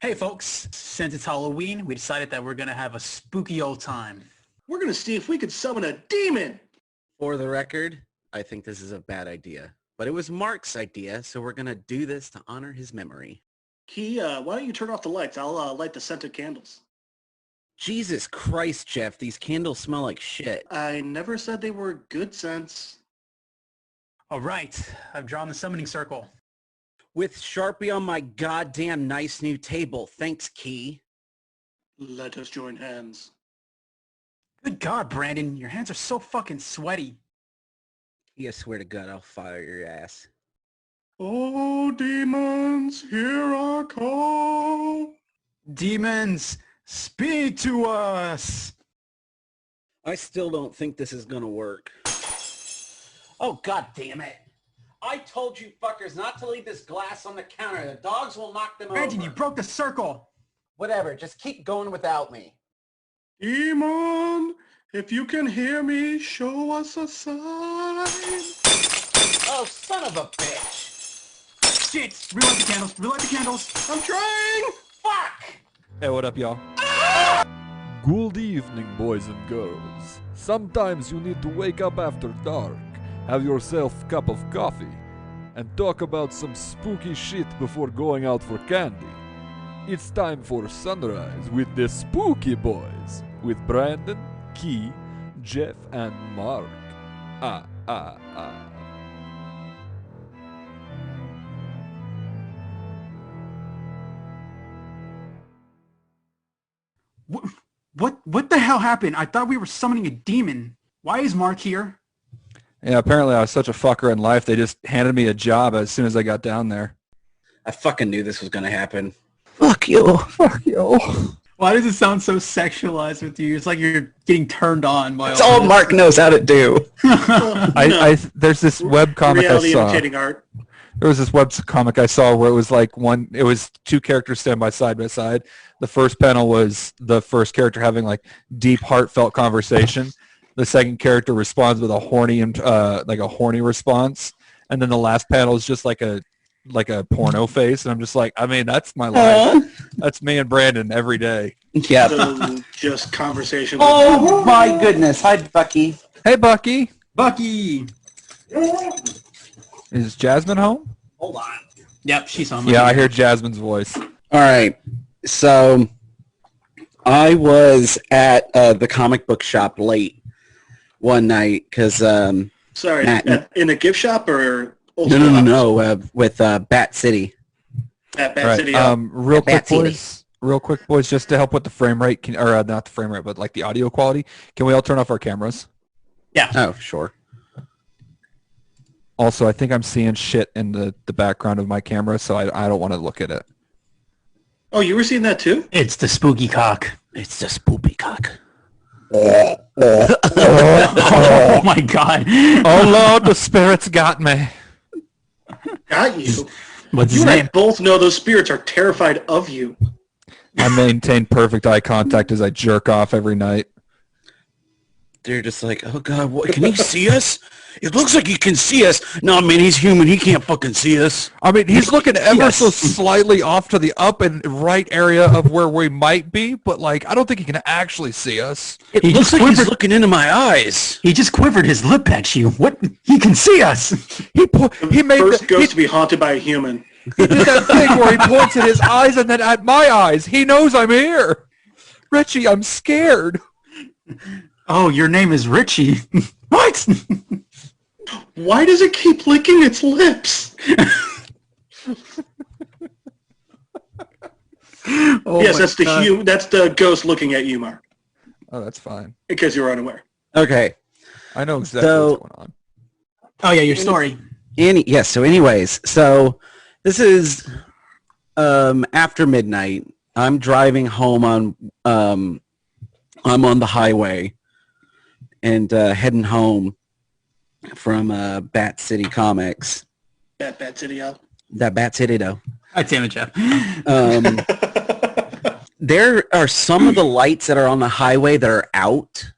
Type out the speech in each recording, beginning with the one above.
Hey folks, since it's Halloween, we decided that we're going to have a spooky old time. We're going to see if we could summon a demon. For the record, I think this is a bad idea. But it was Mark's idea, so we're going to do this to honor his memory. Key, why don't you turn off the lights? I'll light the scented candles. Jesus Christ, Jeff, these candles smell like shit. I never said they were good scents. All right, I've drawn the summoning circle. With Sharpie on my goddamn nice new table. Thanks, Key. Let us join hands. Good God, Brandon, your hands are so fucking sweaty. I swear to God, I'll fire your ass. Oh, demons, hear our call. Demons, speak to us. I still don't think this is gonna work. Oh, God damn it. I told you fuckers not to leave this glass on the counter. The dogs will knock them Brandon, over. you broke the circle. Whatever, just keep going without me. Demon, if you can hear me, show us a sign. Oh, son of a bitch. Shit, relight the candles. I'm trying. Fuck! Hey, what up, y'all? Good evening, boys and girls. Sometimes you need to wake up after dark, have yourself a cup of coffee, and talk about some spooky shit before going out for candy. It's time for Sunrise with the Spooky Boys, with Brandon, Key, Jeff, and Mark. What the hell happened? I thought we were summoning a demon. Why is Mark here? Yeah, apparently I was such a fucker in life, they just handed me a job as soon as I got down there. I fucking knew this was gonna happen. Fuck you. Fuck you. Why does it sound so sexualized with you? It's like you're getting turned on by That's all this. Mark knows how to do. There's this web comic I Reality saw. imitating art. There was this web comic I saw where it was two characters stand by side. The first panel was the first character having like deep, heartfelt conversation. The second character responds with a horny response, and then the last panel is just like a porno face. And I'm just like, I mean, that's my life. That's me and Brandon every day. Yeah. So just conversation. Oh my goodness! Hi, Bucky. Hey, Bucky. Bucky! Is Jasmine home? Hold on. Yep, she's on. Yeah, I hear Jasmine's voice. All right. So I was at the comic book shop late one night because Sorry, Matt- in a gift shop or? no, with Bat City. At Bat Right. City. Real quick, boys, just to help with the frame rate, not the frame rate, but like the audio quality. Can we all turn off our cameras? Yeah. Oh, sure. Also, I think I'm seeing shit in the background of my camera, so I don't want to look at it. Oh, you were seeing that too? It's the spooky cock. It's the spoopy cock. Oh my God. Oh Lord, the spirits got me. Got you. What's You his and I name? both know those spirits are terrified of you. I maintain perfect eye contact as I jerk off every night. They're just like, oh God, what? Can he see us? It looks like he can see us. No, man, he's human. He can't fucking see us. I mean, he's looking ever Yes. so slightly off to the up and right area of where we might be, but like, I don't think he can actually see us. It He looks just like he's quivered- looking into my eyes. He just quivered his lip at you. What? He can see us. He made First ghost to be haunted by a human. He did that thing where he points at his eyes and then at my eyes. He knows I'm here. Richie, I'm scared. Oh, your name is Richie. What? Why does it keep licking its lips? Oh Yes, my that's God. that's the ghost looking at you, Mark. Oh, that's fine. In case you were unaware. Okay. I know exactly So- what's going on. Oh yeah, your story. So anyways, so this is after midnight. I'm driving home I'm on the highway and heading home from Bat City Comics. Bat City out. That Bat City though. God damn it, Jeff. There are some of the lights that are on the highway that are out,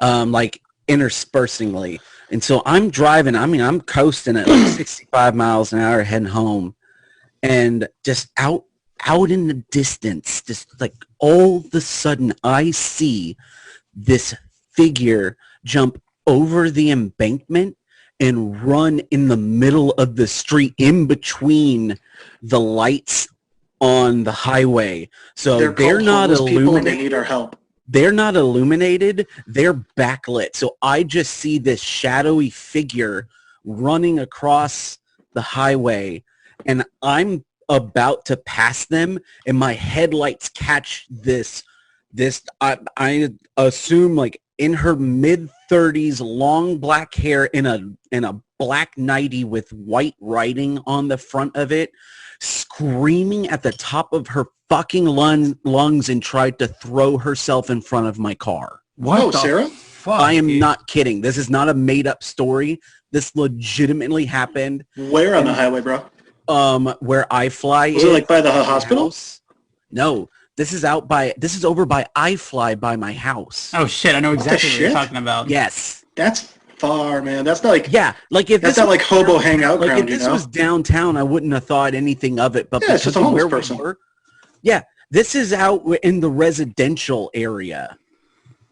like interspersingly. And so I'm driving, I'm coasting at like 65 miles an hour heading home. And just out out in the distance, just like all of a sudden I see this figure jump over the embankment and run in the middle of the street in between the lights on the highway. So they're called not homeless people and they illuminated. need our help. They're not illuminated. They're backlit. So I just see this shadowy figure running across the highway, and I'm about to pass them, and my headlights catch this I assume like in her mid-30s, long black hair in a black nightie with white writing on the front of it, screaming at the top of her fucking lungs and tried to throw herself in front of my car. What the Sarah? fuck? I am dude? not kidding. This is not a made-up story. This legitimately happened. Where on the highway, bro? Where I fly. Was it like by the hospital? House. No, this is over by iFly by my house. Oh shit! I know exactly what you're shit? talking about. Yes. That's far, man. That's not like Like if that's this not like hobo hangout like ground, if this was downtown, I wouldn't have thought anything of it. But Yeah, it's because just a of homeless where we person. were, this is out in the residential area.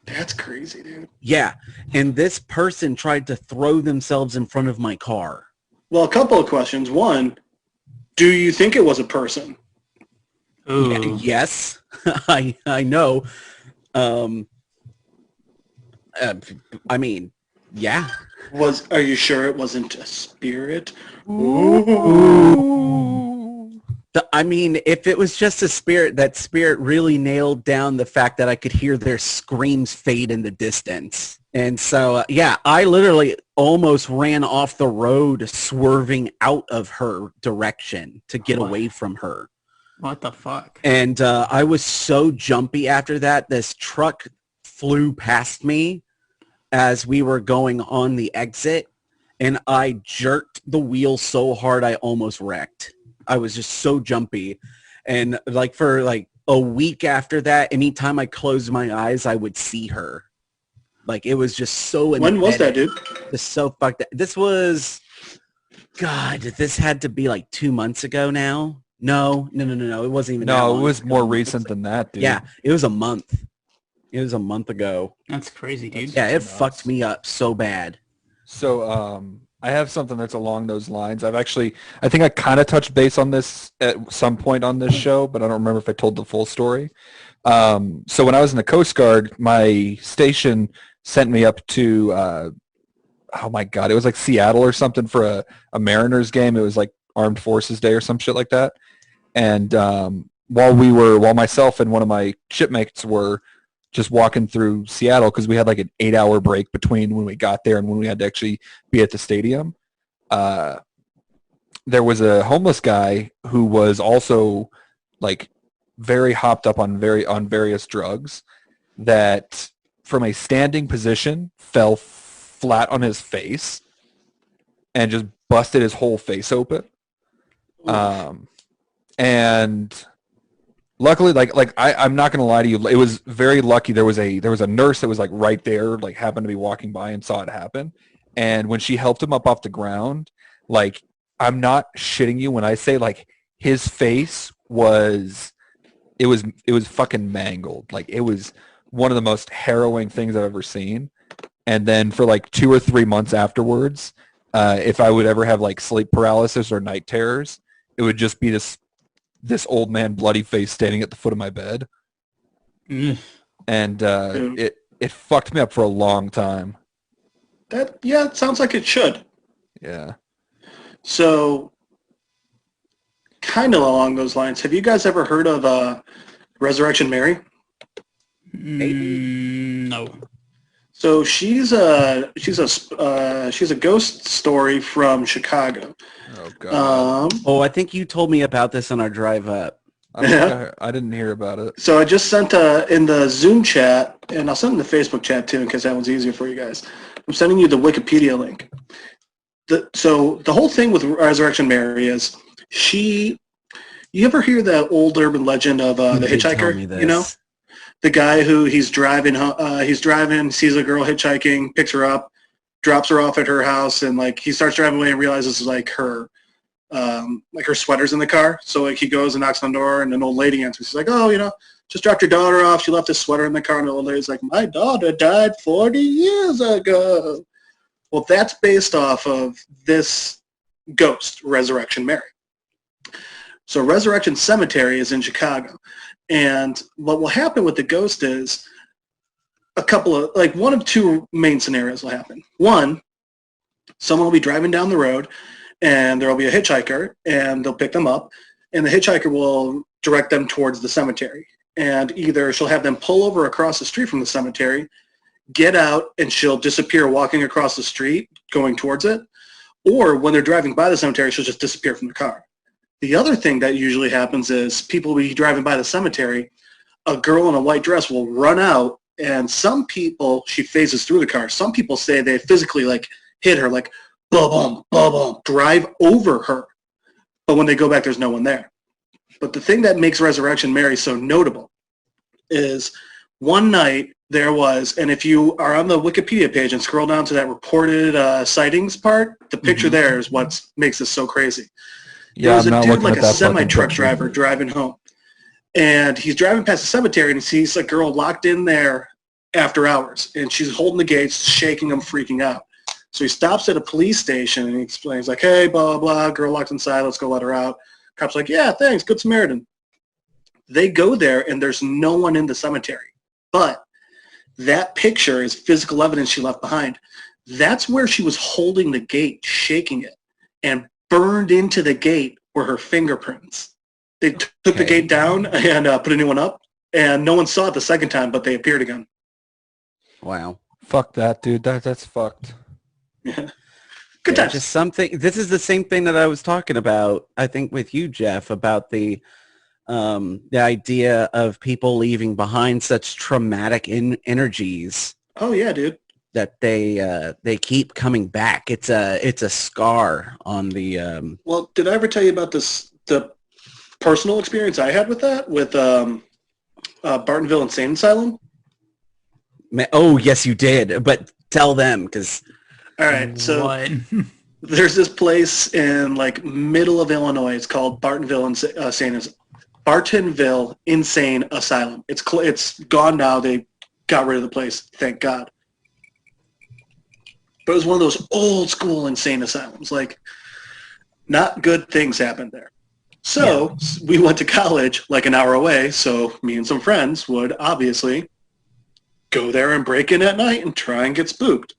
That's crazy, dude. Yeah, and this person tried to throw themselves in front of my car. Well, a couple of questions. One, do you think it was a person? Ooh. Yes, I know. I mean, yeah. Are you sure it wasn't a spirit? I mean, if it was just a spirit, that spirit really nailed down the fact that I could hear their screams fade in the distance. And so, I literally almost ran off the road swerving out of her direction to get away from her. What the fuck? And I was so jumpy after that. This truck flew past me as we were going on the exit, and I jerked the wheel so hard I almost wrecked. I was just so jumpy. And like for like a week after that, anytime I closed my eyes, I would see her. Like it was just so When was that, dude? Just so fucked up. This was, God, this had to be like 2 months ago now. No. It wasn't even that No, long it was ago. more recent than that, dude. Yeah, it was a month. It was a month ago. That's crazy, dude. Yeah, it fucked me up so bad. So I have something that's along those lines. I think I kind of touched base on this at some point on this show, but I don't remember if I told the full story. So when I was in the Coast Guard, my station sent me up to, oh my God, it was like Seattle or something for a Mariners game. It was like Armed Forces Day or some shit like that. And while myself and one of my shipmates were just walking through Seattle, because we had like an 8-hour break between when we got there and when we had to actually be at the stadium, there was a homeless guy who was also like very hopped up on various drugs that from a standing position fell flat on his face and just busted his whole face open. And luckily, I'm not gonna lie to you, it was very lucky. There was a nurse that was like right there, like happened to be walking by and saw it happen. And when she helped him up off the ground, like I'm not shitting you when I say like his face was fucking mangled. Like it was one of the most harrowing things I've ever seen. And then for like 2 or 3 months afterwards, if I would ever have like sleep paralysis or night terrors, it would just be this old man bloody face standing at the foot of my bed. And it fucked me up for a long time. It sounds like it should. Yeah. So, kind of along those lines, have you guys ever heard of Resurrection Mary? No. So she's a ghost story from Chicago. Oh God. I think you told me about this on our drive up. I didn't hear about it. So I just sent in the Zoom chat, and I'll send in the Facebook chat too, in case that one's easier for you guys. I'm sending you the Wikipedia link. So the whole thing with Resurrection Mary is you ever hear the old urban legend of the hitchhiker? You know, the guy who he's driving, sees a girl hitchhiking, picks her up, drops her off at her house, and like he starts driving away and realizes it's like her. like her sweater's in the car. So like he goes and knocks on the door, and an old lady answers. He's like, oh, just dropped your daughter off. She left a sweater in the car, and the old lady's like, my daughter died 40 years ago. Well, that's based off of this ghost, Resurrection Mary. So Resurrection Cemetery is in Chicago. And what will happen with the ghost is one of two main scenarios will happen. One, someone will be driving down the road, and there will be a hitchhiker, and they'll pick them up, and the hitchhiker will direct them towards the cemetery. And either she'll have them pull over across the street from the cemetery, get out, and she'll disappear walking across the street going towards it, or when they're driving by the cemetery, she'll just disappear from the car. The other thing that usually happens is people will be driving by the cemetery, a girl in a white dress will run out, and some people, she phases through the car. Some people say they physically hit her, ba-bum, ba-bum, drive over her. But when they go back, there's no one there. But the thing that makes Resurrection Mary so notable is one night there was, and if you are on the Wikipedia page and scroll down to that reported sightings part, the picture there is what makes this so crazy. Yeah, there was I'm a not dude looking like at a that fucking semi-truck picture. driver driving home. And he's driving past the cemetery, and he sees a girl locked in there after hours. And she's holding the gates, shaking him, freaking out. So he stops at a police station, and he explains, like, hey, blah, blah, blah, girl locked inside, let's go let her out. Cop's like, yeah, thanks, good Samaritan. They go there, and there's no one in the cemetery. But that picture is physical evidence she left behind. That's where she was holding the gate, shaking it, and burned into the gate were her fingerprints. They took the gate down and put a new one up, and no one saw it the second time, but they appeared again. Wow. Fuck that, dude. That's fucked. Yeah. Good Yeah, times. just something. This is the same thing that I was talking about, I think, with you, Jeff, about the idea of people leaving behind such traumatic energies Oh, yeah, dude. that they keep coming back. It's a scar on the. Well, did I ever tell you about the personal experience I had with that, with Bartonville Insane Asylum? Oh, yes, you did. But tell them, because All right, so What? there's this place in middle of Illinois. It's called Bartonville Insane Asylum. It's gone now. They got rid of the place, thank God. But it was one of those old school insane asylums. Not good things happened there. So we went to college an hour away. So me and some friends would obviously go there and break in at night and try and get spooked.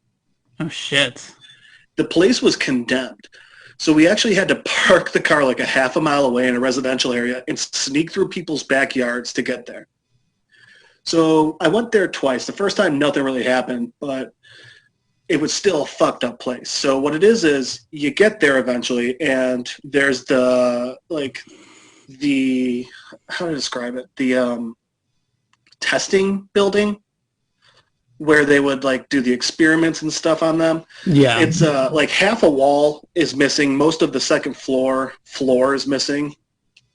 Oh shit. The place was condemned. So we actually had to park the car a half a mile away in a residential area and sneak through people's backyards to get there. So I went there twice. The first time, nothing really happened, but it was still a fucked up place. So what it is you get there eventually, and there's the how to describe it? The testing building where they would do the experiments and stuff on them. Yeah. It's half a wall is missing. Most of the second floor is missing,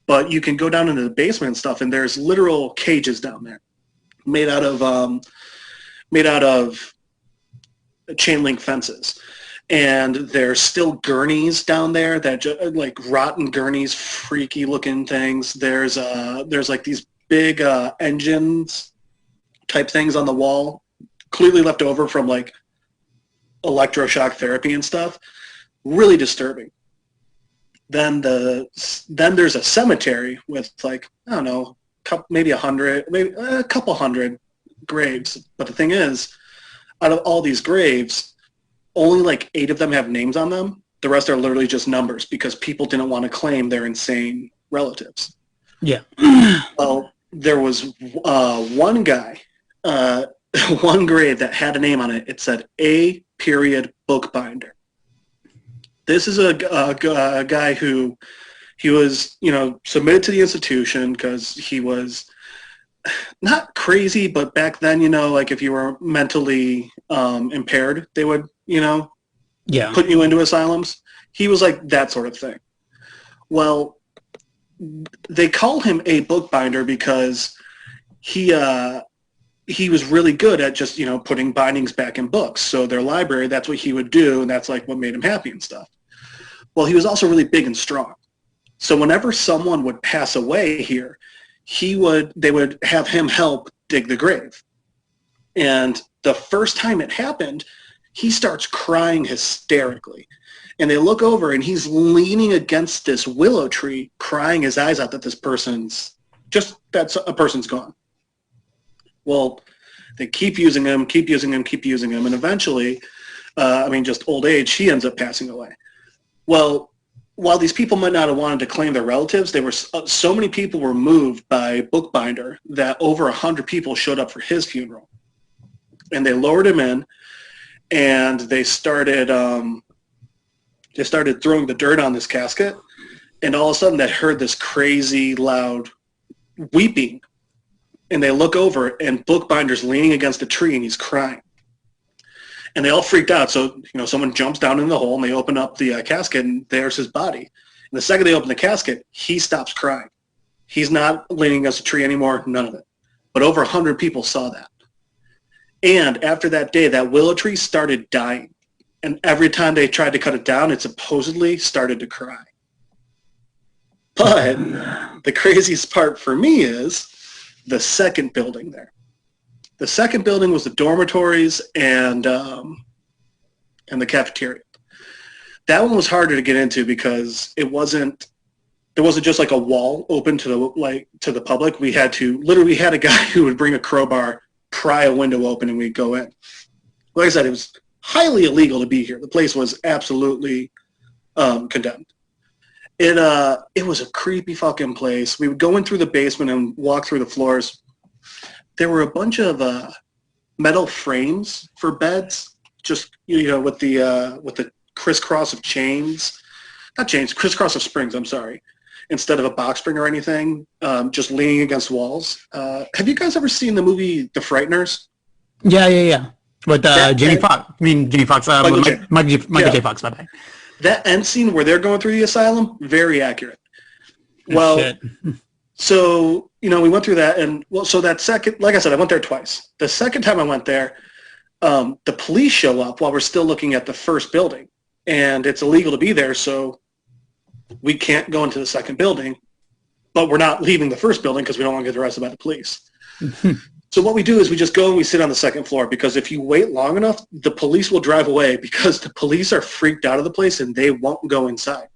but you can go down into the basement and stuff, and there's literal cages down there made out of chain link fences. And there's still gurneys down there that rotten gurneys, freaky looking things. There's these big engines type things on the wall, clearly left over from electroshock therapy and stuff. Really disturbing. Then there's a cemetery with I don't know, maybe 100, maybe a couple hundred graves. But the thing is, out of all these graves, only 8 of them have names on them. The rest are literally just numbers because people didn't want to claim their insane relatives. Yeah. Well, there was one guy, one grave that had a name on it. It said A. Bookbinder. This is a guy who he was, submitted to the institution because he was not crazy, but back then, if you were mentally impaired, they would, put you into asylums. He was that sort of thing. Well, they call him a bookbinder because he was really good at just, putting bindings back in books. So their library, that's what he would do, and that's what made him happy and stuff. Well, he was also really big and strong. So whenever someone would pass away here, they would have him help dig the grave. And the first time it happened, he starts crying hysterically. And they look over and he's leaning against this willow tree, crying his eyes out that a person's gone. Well, they keep using him, and eventually, just old age, he ends up passing away. Well, while these people might not have wanted to claim their relatives, they were so many people were moved by Bookbinder that over 100 people showed up for his funeral. And they lowered him in, and they started throwing the dirt on this casket, and all of a sudden they heard this crazy loud weeping. And they look over, and Bookbinder's leaning against a tree, and he's crying. And they all freaked out. So, someone jumps down in the hole, and they open up the casket, and there's his body. And the second they open the casket, he stops crying. He's not leaning against a tree anymore, none of it. But over 100 people saw that. And after that day, that willow tree started dying. And every time they tried to cut it down, it supposedly started to cry. But the craziest part for me is the second building there. The second building was the dormitories and the cafeteria. That one was harder to get into because there wasn't just like a wall open to the public. We had a guy who would bring a crowbar, pry a window open, and we'd go in. Like I said, it was highly illegal to be here. The place was absolutely condemned. It was a creepy fucking place. We would go in through the basement and walk through the floors. There were a bunch of metal frames for beds, just with the crisscross of crisscross of springs. I'm sorry, instead of a box spring or anything, just leaning against walls. Have you guys ever seen the movie The Frighteners? Yeah. With Jamie Foxx. Jamie Foxx. Michael J. Fox. Bye-bye. That end scene where they're going through the asylum, very accurate. Well, so, we went through that, and so that second, like I said, I went there twice. The second time I went there, the police show up while we're still looking at the first building, and it's illegal to be there, so we can't go into the second building, but we're not leaving the first building because we don't want to get arrested by the police. So what we do is we just go and we sit on the second floor, because if you wait long enough, the police will drive away because the police are freaked out of the place and they won't go inside.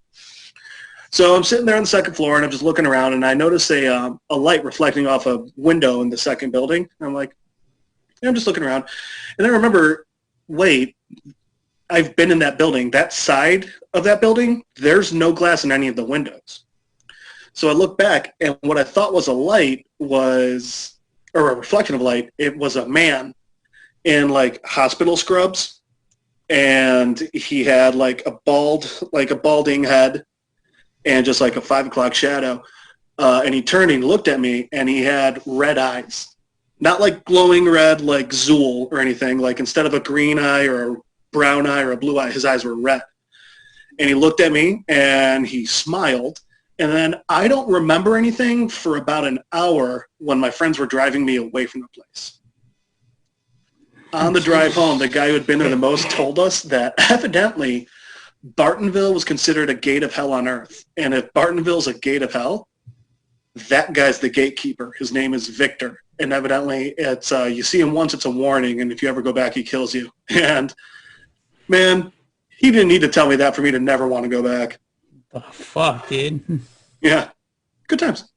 So I'm sitting there on the second floor and I'm just looking around, and I notice a light reflecting off a window in the second building. And I'm like, I'm just looking around. And then I remember, wait, I've been in that building. That side of that building, there's no glass in any of the windows. So I look back, and what I thought was a light or a reflection of light, it was a man in like hospital scrubs, and he had like a balding head and just like a 5 o'clock shadow. And he turned and he looked at me, and he had red eyes, not like glowing red like Zool or anything. Like instead of a green eye or a brown eye or a blue eye, his eyes were red. And he looked at me and he smiled. And then I don't remember anything for about an hour when my friends were driving me away from the place. On the drive home, the guy who had been there the most told us that evidently Bartonville was considered a gate of hell on earth. And if Bartonville's a gate of hell, that guy's the gatekeeper. His name is Victor. And evidently it's you see him once, it's a warning, and if you ever go back, he kills you. And man, he didn't need to tell me that for me to never want to go back. The fuck, dude. Yeah. Good times.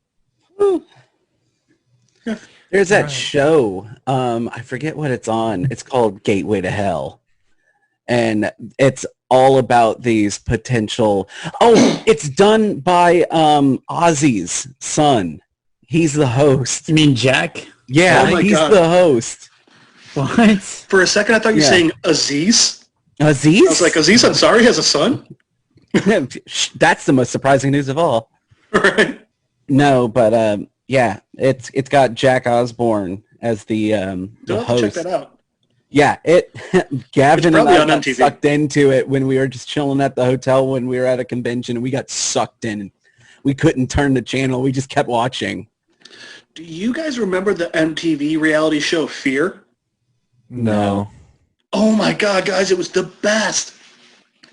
Yeah. There's that show. I forget what it's on. It's called Gateway to Hell. And it's all about these potential... Oh, it's done by Ozzy's son. He's the host. You mean Jack? Yeah, oh he's God. the host. What? For a second, I thought you were saying Aziz. Aziz? I was like, Aziz Ansari has a son? That's the most surprising news of all. Right. No, but yeah, it's got Jack Osborne as the host. Check that out. Yeah, Gavin and I got MTV. sucked into it when we were just chilling at the hotel when we were at a convention, and we got sucked in. We couldn't turn the channel. We just kept watching. Do you guys remember the MTV reality show Fear? No. Oh my God, guys, it was the best.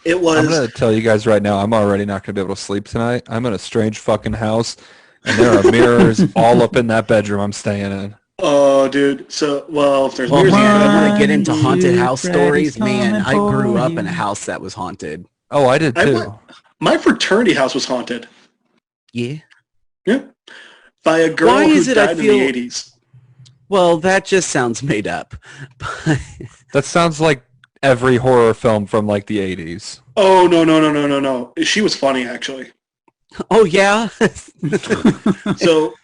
It I'm was. gonna tell you guys right now, I'm already not gonna be able to sleep tonight. I'm in a strange fucking house, and there are mirrors all up in that bedroom I'm staying in. Oh, dude. So, well, if there's Well, mirrors, man, I want to get Run, into haunted dude, house Freddy's stories. Man, coming I grew for up in a you. house that was haunted. Oh, I did I too. went, my fraternity house was haunted. Yeah. Yeah. By a girl Why who is it I died in feel- the 80s. Well, that just sounds made up. That sounds like every horror film from like the 80s. Oh, no. She was funny, actually. Oh, yeah? So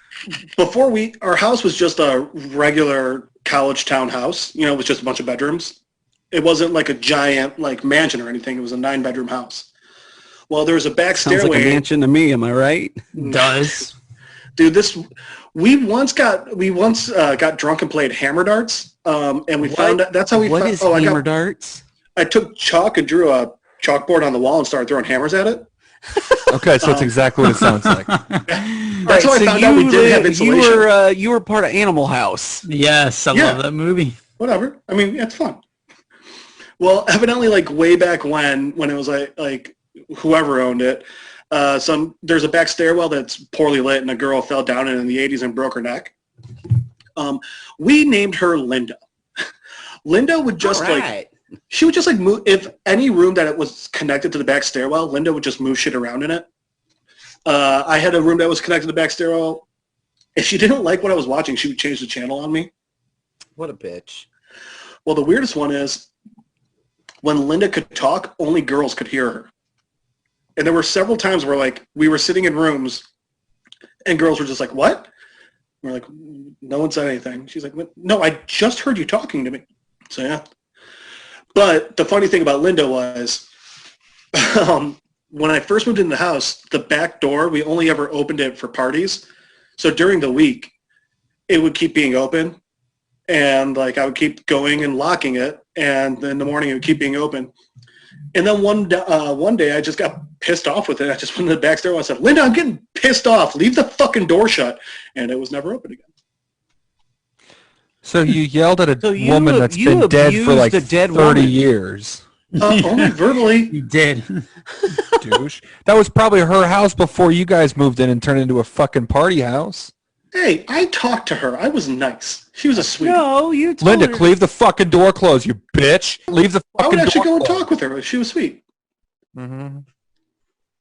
before our house was just a regular college town house. You know, it was just a bunch of bedrooms. It wasn't like a giant like mansion or anything. It was a 9-bedroom house. Well, there was a back Sounds stairway. like a mansion to me, am I right? Does. Dude, we once got drunk and played hammer darts. And we found out that's how we What found, is hammer darts? I took chalk and drew a chalkboard on the wall and started throwing hammers at it. Okay, so it's exactly what it sounds like. That's how I found out we didn't have insulation. You were part of Animal House. Yes, I Yeah. love that movie. Whatever. I mean, it's fun. Well, evidently, like way back when it was like whoever owned it, there's a back stairwell that's poorly lit, and a girl fell down it in the 80s and broke her neck. We named her Linda. Linda would just she would just like move if any room that it was connected to the back stairwell. Linda would just move shit around in it. I had a room that was connected to the back stairwell. If she didn't like what I was watching, she would change the channel on me. What a bitch. Well, the weirdest one is when Linda could talk, only girls could hear her. And there were several times where like we were sitting in rooms and girls were just like, what? We're like, no one said anything. She's like, no, I just heard you talking to me. So yeah. But the funny thing about Linda was when I first moved into the house, the back door, we only ever opened it for parties. So during the week, it would keep being open. And like I would keep going and locking it. And in the morning, it would keep being open. And then one day, I just got pissed off with it. I just went to the back door and I said, Linda, I'm getting pissed off. Leave the fucking door shut. And it was never open again. So you yelled at a So you- woman that's you been dead for abused like a dead 30 woman. years. Only verbally. You did. Douche. That was probably her house before you guys moved in and turned into a fucking party house. Hey, I talked to her. I was nice. She was a sweetie. No, you told Linda, her. leave the fucking door closed, you bitch. Leave the I would fucking actually door go and closed. talk with her. She was sweet. Mm-hmm.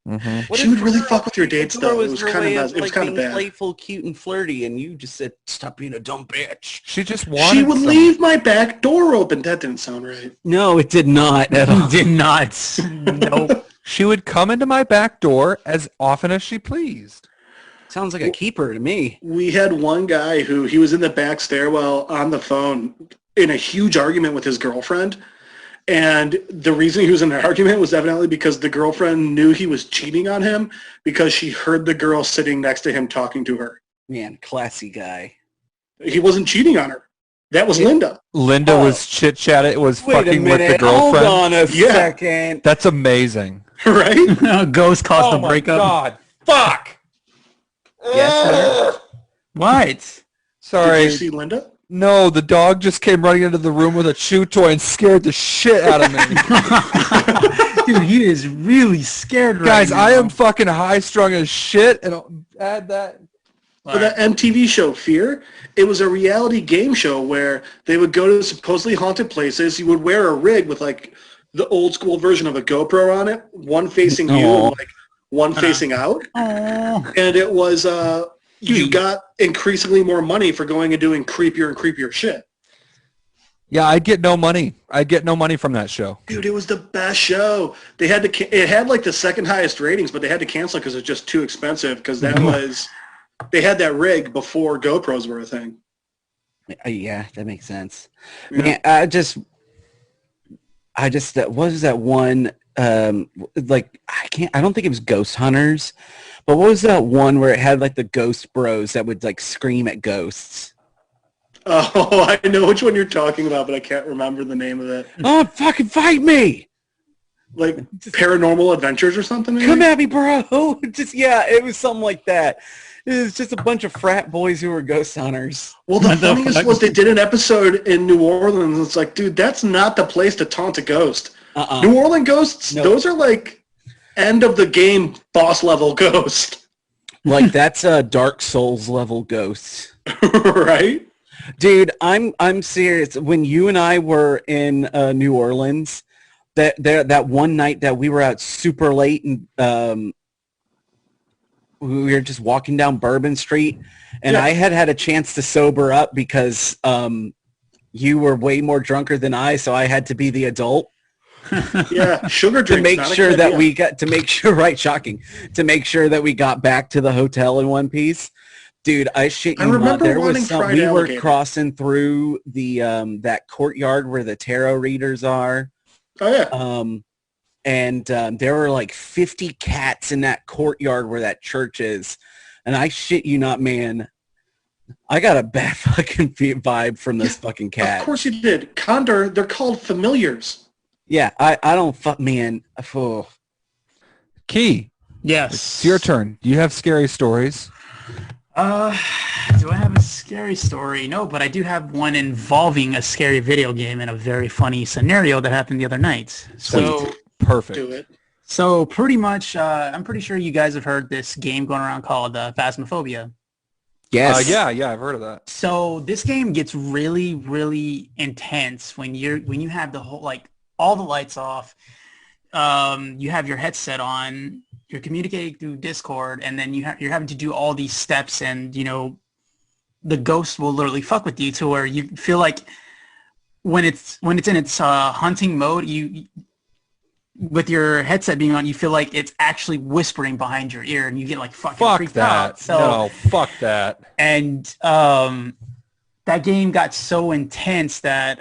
Mm-hmm. What She if would really her- fuck with your dates, the door though. It was her kind way of like kind of being bad. playful, cute, and flirty, and you just said, "Stop being a dumb bitch." She just wanted She would some- leave my back door open. That didn't sound right. No, it did not at all. Did not. Nope. She would come into my back door as often as she pleased. Sounds like a keeper to me. We had one guy who he was in the back stairwell on the phone in a huge argument with his girlfriend. And the reason he was in an argument was evidently because the girlfriend knew he was cheating on him because she heard the girl sitting next to him talking to her. Man, classy guy. He wasn't cheating on her. That was Linda. Linda Oh. was chit-chatting, was Wait a fucking with minute. the Hold girlfriend. on a Yeah. second. That's amazing. Right? Ghost caused Oh the breakup. God. Fuck. Yes, What? Did Sorry. you see Linda? No, the dog just came running into the room with a chew toy and scared the shit out of me. Dude, he is really scared right Guys, now. I am fucking high-strung as shit, and I'll add that. For that MTV show Fear, it was a reality game show where they would go to supposedly haunted places. You would wear a rig with like the old school version of a GoPro on it, one facing you Aw. and like one facing out. Oh. And it was you got increasingly more money for going and doing creepier and creepier shit. Yeah, I'd get no money. I'd get no money from that show. Dude, it was the best show. They had to. It had like the second highest ratings, but they had to cancel it because it was just too expensive. Because that was, they had that rig before GoPros were a thing. Yeah, that makes sense. Yeah. Man, I just that what was that one? Like I don't think it was Ghost Hunters, but what was that one where it had like the ghost bros that would like scream at ghosts? Oh, I know which one you're talking about, but I can't remember the name of it. Oh, fucking fight me! Like Paranormal Adventures or something? Maybe? Come at me, bro! Just yeah, it was something like that. It was just a bunch of frat boys who were ghost hunters. Well, the What the funniest fuck? was they did an episode in New Orleans. It's like, dude, that's not the place to taunt a ghost. New Orleans ghosts, No. those are like end of the game boss level ghost. Like that's a Dark Souls level ghost. Right? Dude, I'm serious. When you and I were in New Orleans, that one night that we were out super late and we were just walking down Bourbon Street, and Yeah. I had a chance to sober up because you were way more drunker than I, so I had to be the adult Yeah, sugar to drinks. make not a sure good that idea. we got to make sure right shocking to make sure that we got back to the hotel in one piece. Dude, I shit I you not. remember There wanting was some. fried We were alligator. crossing through the that courtyard where the tarot readers are. Oh yeah. And there were like 50 cats in that courtyard where that church is. And I shit you not, man. I got a bad fucking vibe from this fucking cat. Of course you did. Condor, they're called familiars. Yeah, I don't fuck, man. Oh. Key, Yes. it's your turn. Do you have scary stories? Do I have a scary story? No, but I do have one involving a scary video game and a very funny scenario that happened the other night. So, Perfect. Do it. so pretty much, I'm pretty sure you guys have heard this game going around called Phasmophobia. Yes. Yeah, I've heard of that. So this game gets really, really intense when you have the whole, like, all the lights off. You have your headset on. You're communicating through Discord, and then you're having to do all these steps, and the ghost will literally fuck with you to where you feel like when it's in its hunting mode, you with your headset being on, you feel like it's actually whispering behind your ear, and you get like fucking Fuck freaked that. out. So No, fuck that. and that game got so intense that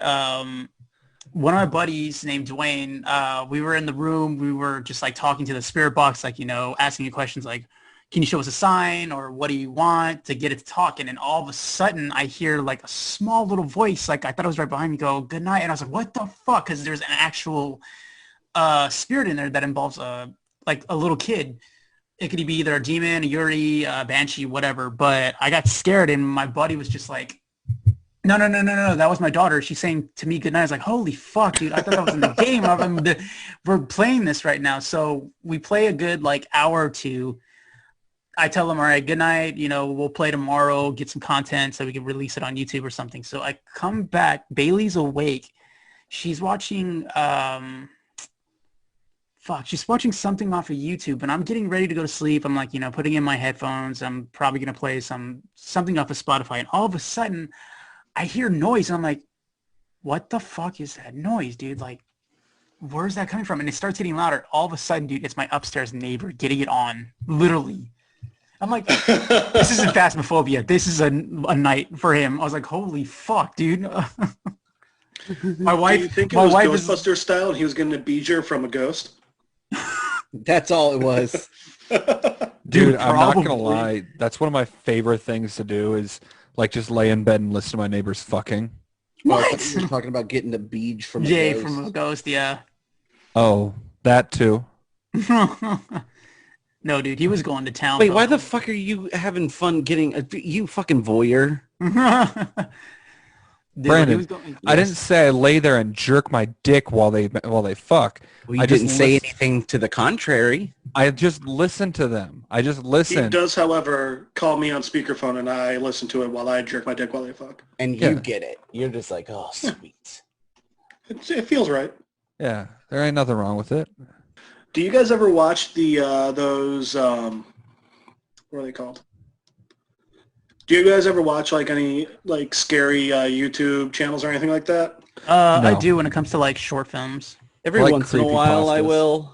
one of my buddies named Dwayne, we were in the room, we were just like talking to the spirit box, like, asking you questions like, can you show us a sign, or what do you want, to get it to talk? And then all of a sudden I hear like a small little voice, like I thought it was right behind me, go, good night. And I was like, what the fuck? Because there's an actual spirit in there that involves like a little kid. It could be either a demon, a Yuri, a banshee, whatever. But I got scared, and my buddy was just like, no, that was my daughter. She's saying to me goodnight. I was like, holy fuck, dude. I thought that was in the game. We're playing this right now. So we play a good like hour or two. I tell them, all right, good night. We'll play tomorrow, get some content so we can release it on YouTube or something. So I come back. Bailey's awake. She's watching, she's watching something off of YouTube, and I'm getting ready to go to sleep. I'm like, putting in my headphones. I'm probably going to play something off of Spotify. And all of a sudden, I hear noise, and I'm like, what the fuck is that noise, dude? Like, where's that coming from? And it starts getting louder. All of a sudden, dude, it's my upstairs neighbor getting it on, literally. I'm like, this isn't Phasmophobia. This is a night for him. I was like, holy fuck, dude. My wife, Do you think it my was wife Ghostbuster style and he was getting a beeger from a ghost? That's all it was. Dude, I'm not probably. gonna lie. That's one of my favorite things to do is like just lay in bed and listen to my neighbors fucking. Oh, I thought you were talking about getting the beach from a Jay ghost. from a ghost, yeah. Oh, that too. No, dude, he was going to town. Wait, for why a- the fuck are you having fun getting you fucking voyeur? Dude, Brandon, he was going- I didn't say I lay there and jerk my dick while they fuck. Well, you I just didn't say listen- anything to the contrary. I just listen to them. I just He listen. does, however, call me on speakerphone and I listen to it while I jerk my dick while they fuck. And Yeah. you get it. You're just like, oh, sweet. It feels right. Yeah, there ain't nothing wrong with it. Do you guys ever watch the those what are they called? Do you guys ever watch like any like scary YouTube channels or anything like that? I No. do when it comes to like short films. Every Like once in a while, I creepypastas. will.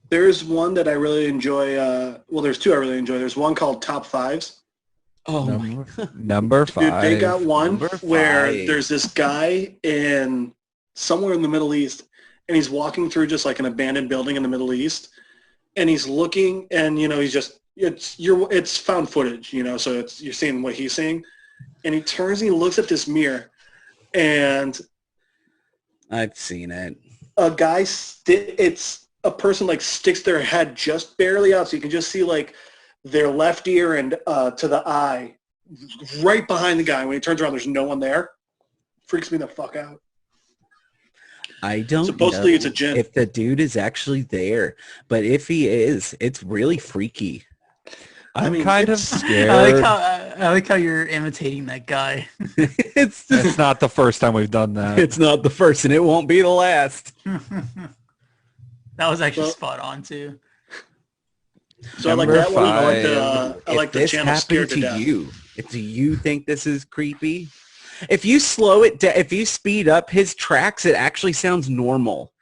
There's one that I really enjoy. Well, there's two I really enjoy. There's one called Top Fives. Oh, my. Number Dude, five. they got one Number where five. there's this guy in somewhere in the Middle East, and he's walking through just like an abandoned building in the Middle East, and he's looking, and he's just it's found footage, so you're seeing what he's seeing, and he turns and he looks at this mirror, and I've seen it. a guy it's a person like sticks their head just barely out, so you can just see like their left ear and to the eye right behind the guy. When he turns around, there's no one there. Freaks me the fuck out. I don't Supposedly know it's a djinn. if the dude is actually there, but if he is, it's really freaky. I'm mean, kind of it's- scared. I like how you're imitating that guy. It's It's not the first time we've done that. it's not the first, and it won't be the last. That was actually Well- spot on too. So I like Number that one. I like five. I like If the this channel happened Scared to to Death. you, do you think this is creepy? If you slow it down, if you speed up his tracks, it actually sounds normal.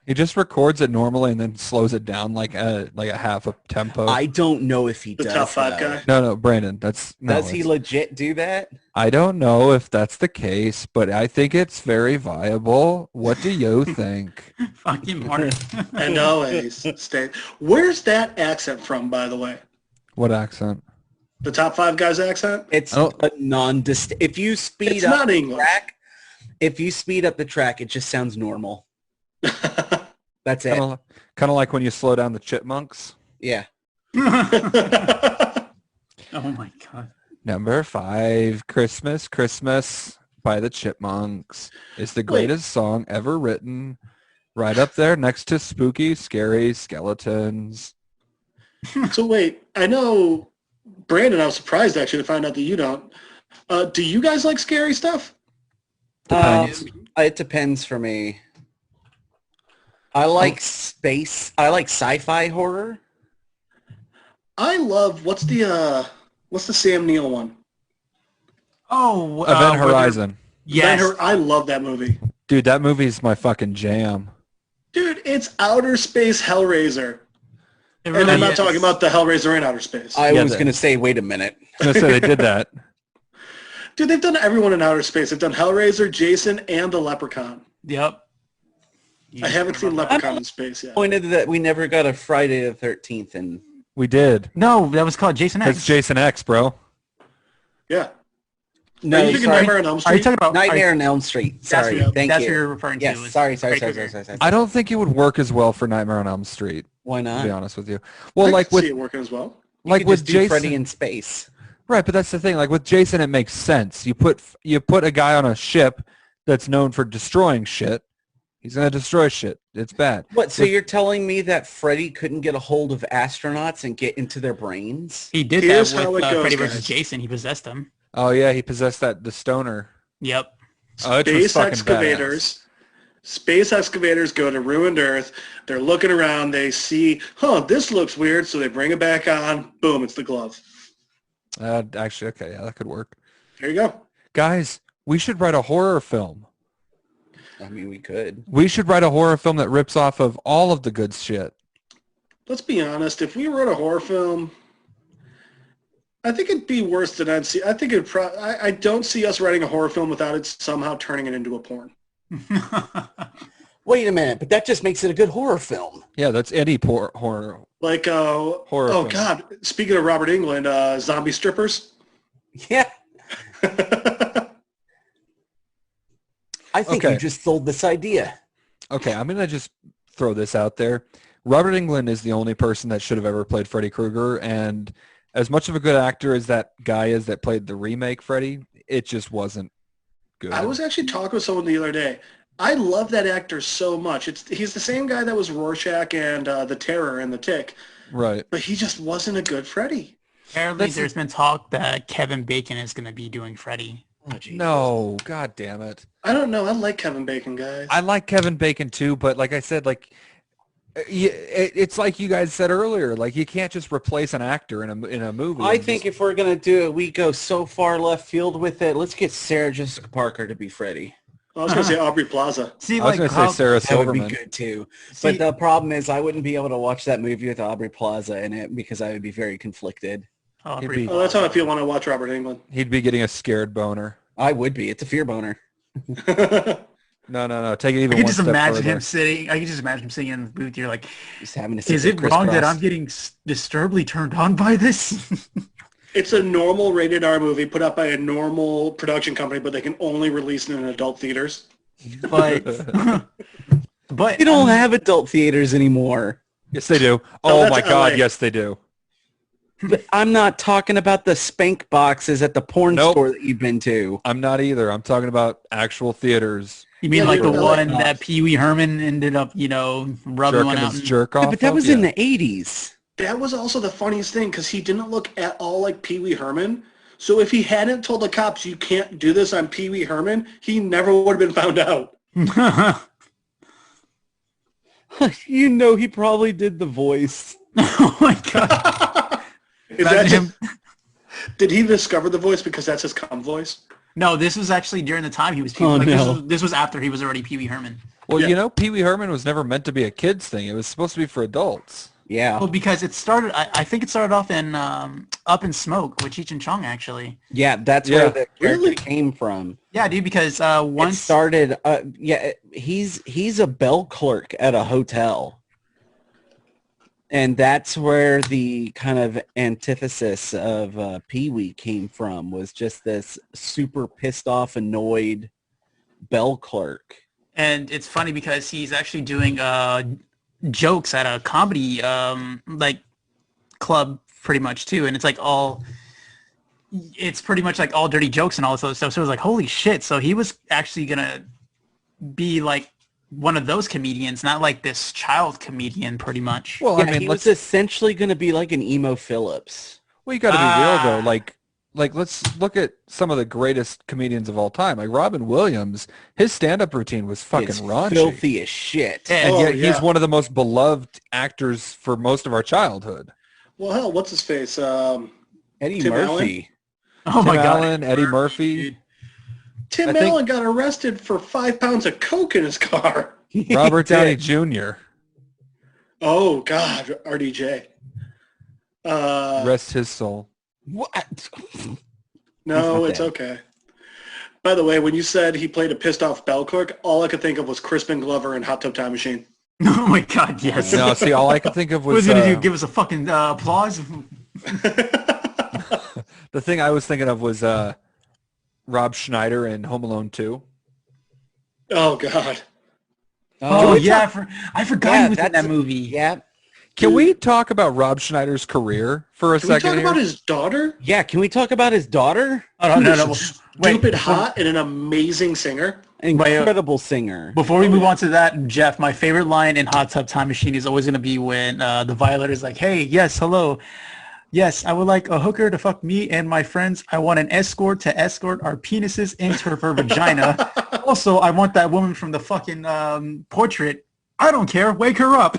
He just records it normally and then slows it down like a half a tempo. I don't know if he The does. top 5 though. guy. No, Brandon, that's no. Does he it's- legit do that? I don't know if that's the case, but I think it's very viable. What do you think? Fucking Mark. And always stay. Where's that accent from, by the way? What accent? The top 5 guys' accent? It's Oh. a non-distinct. If you speed It's up not the English. track, if you speed up the track, it just sounds normal. That's it. Kind of like when you slow down the chipmunks. Yeah. Oh my god. Number 5, Christmas, Christmas by the Chipmunks is the greatest song ever written. Right up there next to spooky, scary skeletons. So wait, I know, Brandon, I was surprised actually to find out that you don't. Do you guys like scary stuff? Depends. It depends for me. I like space. I like sci-fi horror. I love, what's the Sam Neill one? Oh, Event Horizon. Yes. I love that movie. Dude, that movie's my fucking jam. Dude, it's outer space Hellraiser. It And really I'm not is. talking about the Hellraiser in outer space. I Yeah, was the- going to say, wait a minute. I was gonna say they did that. Dude, they've done everyone in outer space. They've done Hellraiser, Jason, and the Leprechaun. Yep. I haven't seen Leprechaun in space yet. Pointed that we never got a Friday the 13th, and We did. No, that was called Jason X. It's Jason X, bro. Yeah. no, Are you thinking sorry. Nightmare on Elm Are you Street? talking about Nightmare on Elm Street. Sorry, That's, thank that's you. what you're referring Yes, to. is sorry. Freddy Krueger. I don't think it would work as well for Nightmare on Elm Street, Why to not? be honest with you. I Well, can like see with it working as well. You like could with just do Jason, Freddy in space. right? But that's the thing. Like with Jason, it makes sense. You put a guy on a ship that's known for destroying shit. He's gonna destroy shit. It's bad. What? So you're telling me that Freddy couldn't get a hold of astronauts and get into their brains? He did Here's that how with it goes, Freddy guys. versus Jason. He possessed him. Oh yeah, he possessed the stoner. Yep. Oh, it was Space fucking excavators. Space excavators go to ruined Earth. They're looking around. They see, this looks weird. So they bring it back on. Boom, it's the glove. Actually, okay, yeah, that could work. There you go. Guys, we should write a horror film. I mean, we could. We should write a horror film that rips off of all of the good shit. Let's be honest. If we wrote a horror film, I think it'd be worse than I'd see. I think it'd I don't see us writing a horror film without it somehow turning it into a porn. Wait a minute, but that just makes it a good horror film. Yeah, that's any horror. Like, Horror oh film. God, speaking of Robert Englund, zombie strippers. Yeah, I think Okay. you just sold this idea. Okay, I'm gonna just throw this out there. Robert Englund is the only person that should have ever played Freddy Krueger, and as much of a good actor as that guy is that played the remake Freddy, it just wasn't good. I was actually talking with someone the other day. I love that actor so much. He's the same guy that was Rorschach and the Terror and the Tick, right. but he just wasn't a good Freddy. Apparently, there's been talk that Kevin Bacon is going to be doing Freddy. Oh, Jesus. No, god damn it. I don't know. I like Kevin Bacon, guys. I like Kevin Bacon too, but like I said, like it's like you guys said earlier, like you can't just replace an actor in a movie. I and think just- if we're gonna do it, we go so far left field with it. Let's get Sarah Jessica Parker to be Freddy. I was going to say Aubrey Plaza. See, I was like gonna say Sarah That would be Silverman. good too. See- But the problem is, I wouldn't be able to watch that movie with Aubrey Plaza in it because I would be very conflicted. Oh, He'd pretty be- Oh, that's how I feel when I watch Robert Englund. He'd be getting a scared boner. I would be. It's a fear boner. No. Take it even I could one just step imagine further. him sitting. I could just imagine him sitting in the booth. You're like, Just having to sit is there it wrong that crisscross. I'm getting disturbedly turned on by this? It's a normal rated R movie put out by a normal production company, but they can only release it in adult theaters. but but You don't have adult theaters anymore. Yes, they do. Oh, Oh my that's god, LA. yes they do. But I'm not talking about the spank boxes at the porn Nope. store that you've been to. I'm not either. I'm talking about actual theaters. You mean Yeah, like dude, the like, one that Pee Wee Herman ended up, rubbing one Jerking out? his jerk off. Yeah, but that of? was in the 80s. that was also the funniest thing because he didn't look at all like Pee Wee Herman. So if he hadn't told the cops, you can't do this on Pee Wee Herman, he never would have been found out. You know he probably did the voice. Oh my god! Is that Imagine just, did he discover the voice because that's his cum voice? No, this was actually during the time he was. Oh, like, no. this was after he was already Pee Wee Herman. Well, Yeah. Pee Wee Herman was never meant to be a kid's thing. It was supposed to be for adults. Yeah. Well, because it started. I think it started off in Up in Smoke with Cheech and Chong, actually. Yeah, that's Yeah. where the character Really? came from. Yeah, dude. Because It once started, he's a bell clerk at a hotel. And that's where the kind of antithesis of Pee-wee came from, was just this super pissed off, annoyed bell clerk. and it's funny because he's actually doing jokes at a comedy club pretty much too, and it's pretty much like all dirty jokes and all this other stuff. So it was like, holy shit! So he was actually gonna be like one of those comedians, not like this child comedian, pretty much. Well, Yeah, I mean, he let's. was essentially going to be like an emo Phillips. Well, you got to be real though. Ah. Like let's look at some of the greatest comedians of all time. Like Robin Williams, his stand-up routine was fucking It's raunchy. filthy as shit. Yeah. And Oh, yet yeah. he's one of the most beloved actors for most of our childhood. Well, hell, what's his face? Eddie Tim Murphy. Oh Tim my god, Allen, Eddie Murphy, Tim I think- Allen got arrested for 5 pounds of coke in his car. Robert He Downey did. Jr. Oh, God, RDJ. Rest his soul. What? No, not it's dead. okay. By the way, when you said he played a pissed off bell clerk, all I could think of was Crispin Glover in Hot Tub Time Machine. oh my god, yes. No, see, all I could think of What was was he gonna do? Give us a fucking applause? the thing I was thinking of was Rob Schneider in Home Alone 2. Oh, God. Oh it's yeah, not- I forgot Yeah, he was in that's- that movie. Yeah. Can we talk about Rob Schneider's career for a Can we second talk here? about his daughter? Yeah, can we talk about his daughter? Oh, no. Stupid hot and an amazing singer. Incredible singer. Before we move on to that, Jeff, my favorite line in Hot Tub Time Machine is always going to be when the violator is like, hey, yes, hello. Yes, I would like a hooker to fuck me and my friends. I want an escort to escort our penises into her vagina. Also, I want that woman from the fucking portrait. I don't care. Wake her up.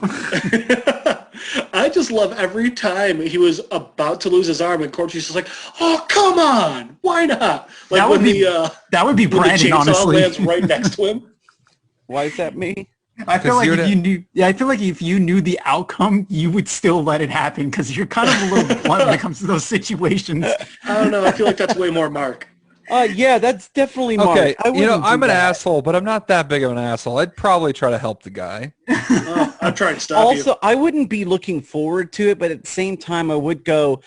I just love every time he was about to lose his arm and Corky's just like, oh, come on. Why not? Like That would when be- that would be when the Brandon, chainsaw honestly. lands right next to him. Why is that me? I feel 'Cause like you're if the- you knew, I feel like if you knew the outcome, you would still let it happen because you're kind of a little blunt when it comes to those situations. I don't know. I feel like that's way more Mark. Yeah, that's definitely Mark. Okay, I wouldn't I'm do an that. asshole, but I'm not that big of an asshole. I'd probably try to help the guy. I'm trying to stop Also, I wouldn't be looking forward to it, but at the same time, I would go,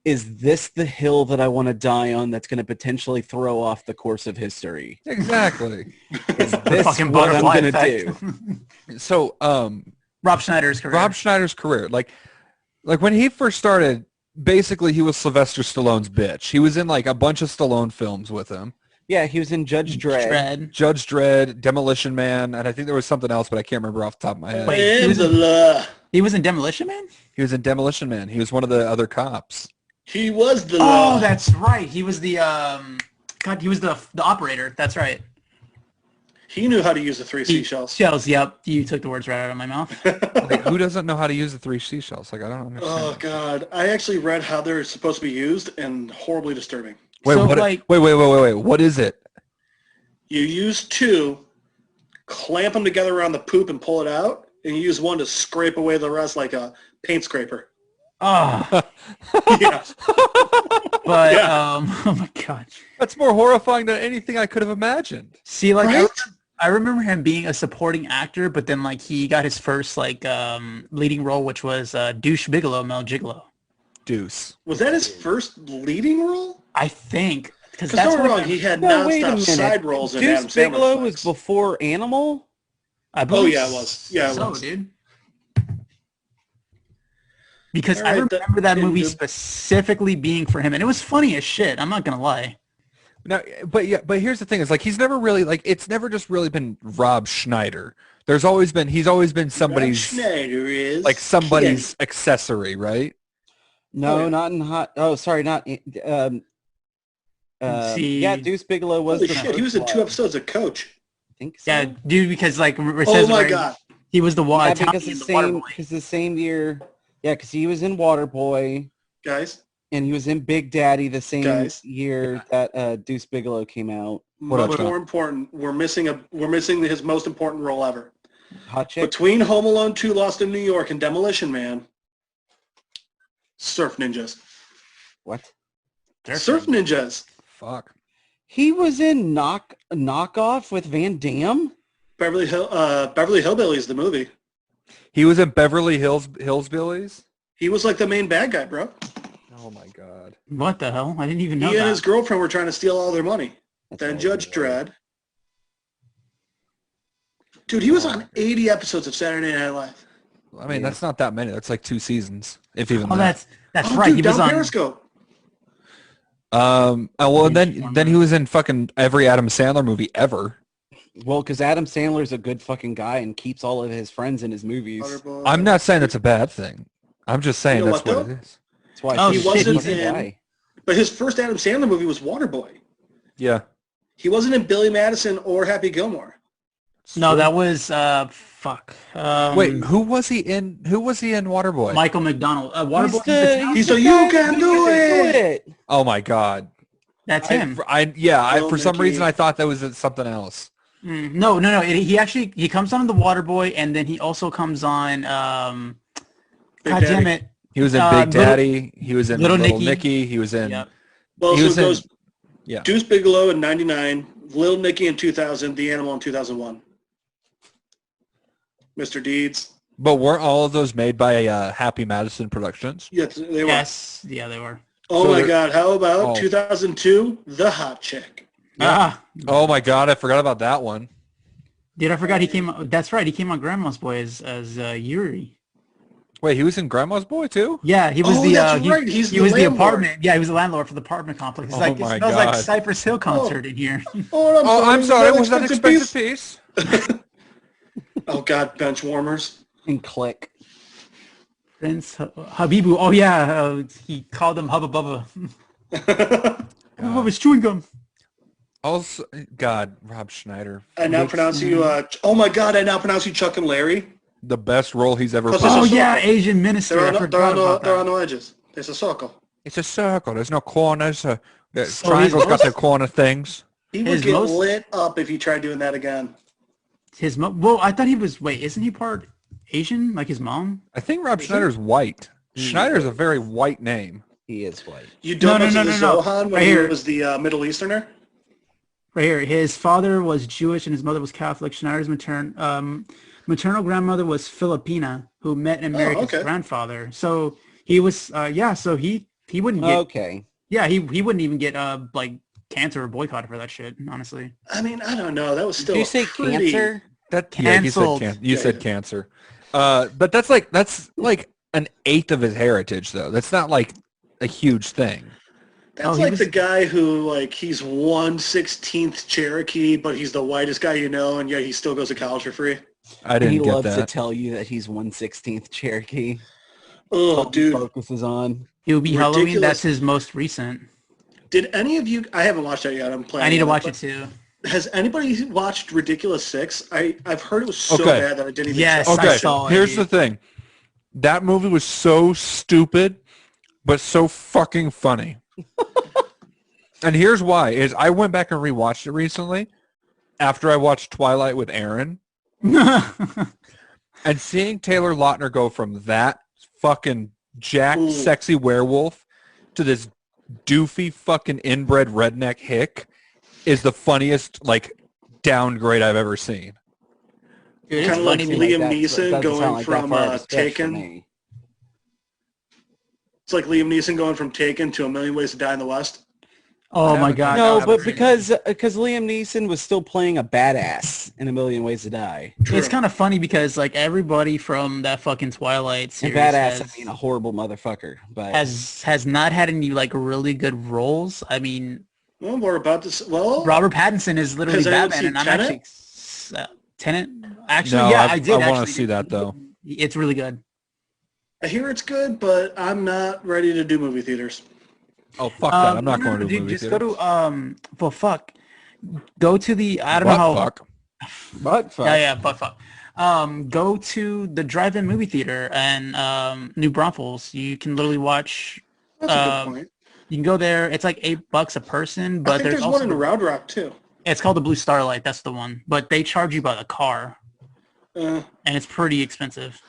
is this the hill that I want to die on that's going to potentially throw off the course of history? Exactly. Is The this fucking what I'm butterfly going to effect. do? So, Rob Schneider's career. Rob Schneider's career, like when he first started, basically he was Sylvester Stallone's bitch. He was in like a bunch of Stallone films with him. Yeah, he was in Judge Dredd. Dread. Judge Dredd, Demolition Man, and I think there was something else, but I can't remember off the top of my head. Wait. you. He was in Demolition Man? He was in Demolition Man. He was one of the other cops. He was the Oh, that's right. He was the he was the operator. That's right. He knew how to use the 3 seashells. Shells, yep. You took the words right out of my mouth. Like, who doesn't know how to use the 3 seashells? Like, I don't understand. Oh, God. I actually read how they're supposed to be used and horribly disturbing. Wait, So, what? like- Wait. What is it? You use 2, clamp them together around the poop and pull it out, and you use 1 to scrape away the rest like a paint scraper. Oh, Yeah. but Yeah. oh my god. That's more horrifying than anything I could have imagined. See, like Right? I remember him being a supporting actor, but then like he got his first like leading role, which was Douche Bigelow, Mel Gigolo. Deuce. Was that his first leading role? I think because Because that's don't get me what wrong, he had No, wait a nonstop minute. side roles in Adam Deuce Sandler Bigelow was flicks. before Animal? I believe yeah, it was. Yeah, it so, was. dude. because All I right, remember that movie the- specifically being for him, and it was funny as shit. I'm not gonna lie. No, but here's the thing: is like he's never really like it's never just really been Rob Schneider. He's always been Rob somebody's Schneider is like somebody's accessory, right? No, Oh, yeah. not in hot. Oh, sorry, not. See, Yeah, Deuce Bigelow was Holy the shit, he was first in 2 one. episodes of Coach. I think so. yeah, dude, because like it Oh says my where god, he was the Yeah, Italian because in the Waterboy. the same year. Yeah, because he was in Waterboy guys, and he was in Big Daddy the same Guys. year that Deuce Bigelow came out. What up, much John? more important. We're missing his most important role ever. Hot chick. Between Home Alone 2, Lost in New York, and Demolition Man, Surf Ninjas. What? Surf Ninjas. Fuck. He was in Knockoff with Van Damme. Beverly Hillbillies, the movie. He was in Beverly Hillsbillies. He was like the main bad guy, bro. Oh my god. What the hell? I didn't even know He and that. his girlfriend were trying to steal all their money. That's Then all Judge right. Dredd. Dude, he was on 80 episodes of Saturday Night Live. I mean, Yeah. that's not that many. That's like 2 seasons, if even Oh, that. that's Oh, right. dude, He was down on. Periscope. Oh well, then he was in fucking every Adam Sandler movie ever. Well, because Adam Sandler's a good fucking guy and keeps all of his friends in his movies. Waterboy. I'm not saying it's a bad thing. I'm just saying You know that's what, what though? it is. That's why Oh, he's shit, a good he's fucking in- guy. But his first Adam Sandler movie was Waterboy. Yeah. He wasn't in Billy Madison or Happy Gilmore. No, that was fuck. Wait, who was he in? Who was he in Waterboy? Michael McDonald. Waterboy. He's the You guy Can who Do can It. Oh my god. That's him. Little For some Nicky. reason I thought that was something else. No. He comes on the Waterboy, and then he also comes on. God Daddy. damn it. He was in Little- Big Daddy. He was in Little Little Nicky. Nicky. He was in. Yep. Well, He so was it goes Yeah. Deuce Bigelow in 99, Little Nicky in 2000, The Animal in 2001. Mr. Deeds. But weren't all of those made by Happy Madison Productions? Yes, they were. Yes. Yeah, they were. Oh So my they're- God, how about Oh. 2002, The Hot Chick? Ah, Oh my god, I forgot about that one. dude, I forgot he came. That's right. He came on Grandma's Boy as Yuri. Wait, he was in Grandma's Boy too? Yeah, he was Oh, the. that's right. He's he the was the landlord. apartment. Yeah, he was the landlord for the apartment complex. It's Oh like it my smells like God. Cypress Hill concert in here. Oh, I'm sorry. Was that Unexpected expected piece? Oh God, bench warmers. And Click. Prince Habibu. Oh yeah, he called him Hubba Bubba. Hubba Bubba's chewing gum. Also, God, Rob Schneider, I now pronounce you. Oh my God, I now pronounce you Chuck and Larry. the best role he's ever Cause played. Oh it's a yeah, circle. Asian minister. I forgot about They're on that. the edges. There's a circle. It's a circle. There's no corners. The So triangles he's- got their corner things. He would His get most- lit up if he tried doing that again. Well, I thought he was. Wait, isn't he part Asian like his mom? I think Rob Schneider's white. Schneider's a very white name. He is white. You don't No, know no, the no, no. Zohan when Right he here. was the Middle Easterner? Right here, his father was Jewish and his mother was Catholic. Schneider's maternal grandmother was Filipina, who met and married okay. his grandfather. So he was, so he wouldn't get, Okay. yeah, he wouldn't even get like cancer or boycotted for that shit. Honestly, I mean, I don't know. That was still Did you say pretty... cancer? Yeah, Canceled. you said cancer. But that's like an eighth of his heritage, though. That's not like a huge thing. That's Oh, he like was- the guy who, like, he's 1/16th Cherokee, but he's the whitest guy you know, and yet he still goes to college for free. I And he didn't get loves to that. tell you that he's 1/16th Cherokee. Oh, All he dude. focuses on. it will be Halloween. Ridiculous. That's his most recent. Did any of you... I haven't watched that yet. I'm planning I need to on watch but it too. Has anybody watched Ridiculous 6? I've heard it was so Okay. bad that I didn't even Yes. check. I Okay, saw it, here's dude. the thing. That movie was so stupid, but so fucking funny. And here's why: is I went back and rewatched it recently after I watched Twilight with Aaron, and seeing Taylor Lautner go from that fucking jacked, Ooh. sexy werewolf to this doofy fucking inbred redneck hick is the funniest like downgrade I've ever seen. Dude, it's Kinda funny. like man. Liam That Neeson doesn't going sound like that from, far of a stretch for Taken. me. It's like Liam Neeson going from Taken to A Million Ways to Die in the West. Oh my God. No, that was but great. because Liam Neeson was still playing a badass in A Million Ways to Die. It's kind of funny because like everybody from that fucking Twilight And series badass, has, I mean a horrible motherfucker. But has not had any like really good roles. I mean, Well, we're about to. Well, Robert Pattinson is literally has anyone Batman, seen and I'm Tenet? actually Tenet. Actually, No, yeah, I did. I want actually to see that though. It's really good. I hear it's good, but I'm not ready to do movie theaters. Oh fuck that! I'm not no, going to a dude, movie just theater. go to well, fuck. Go to the I don't know Butt how. fuck. but fuck. Yeah, but fuck. Go to the drive-in movie theater and New Braunfels. You can literally watch. That's a good Um, point. you can go there. It's like $8 a person, I but think there's there's one also in Round Rock too. it's called the Blue Starlight. That's the one, but they charge you by the car, Uh, and it's pretty expensive.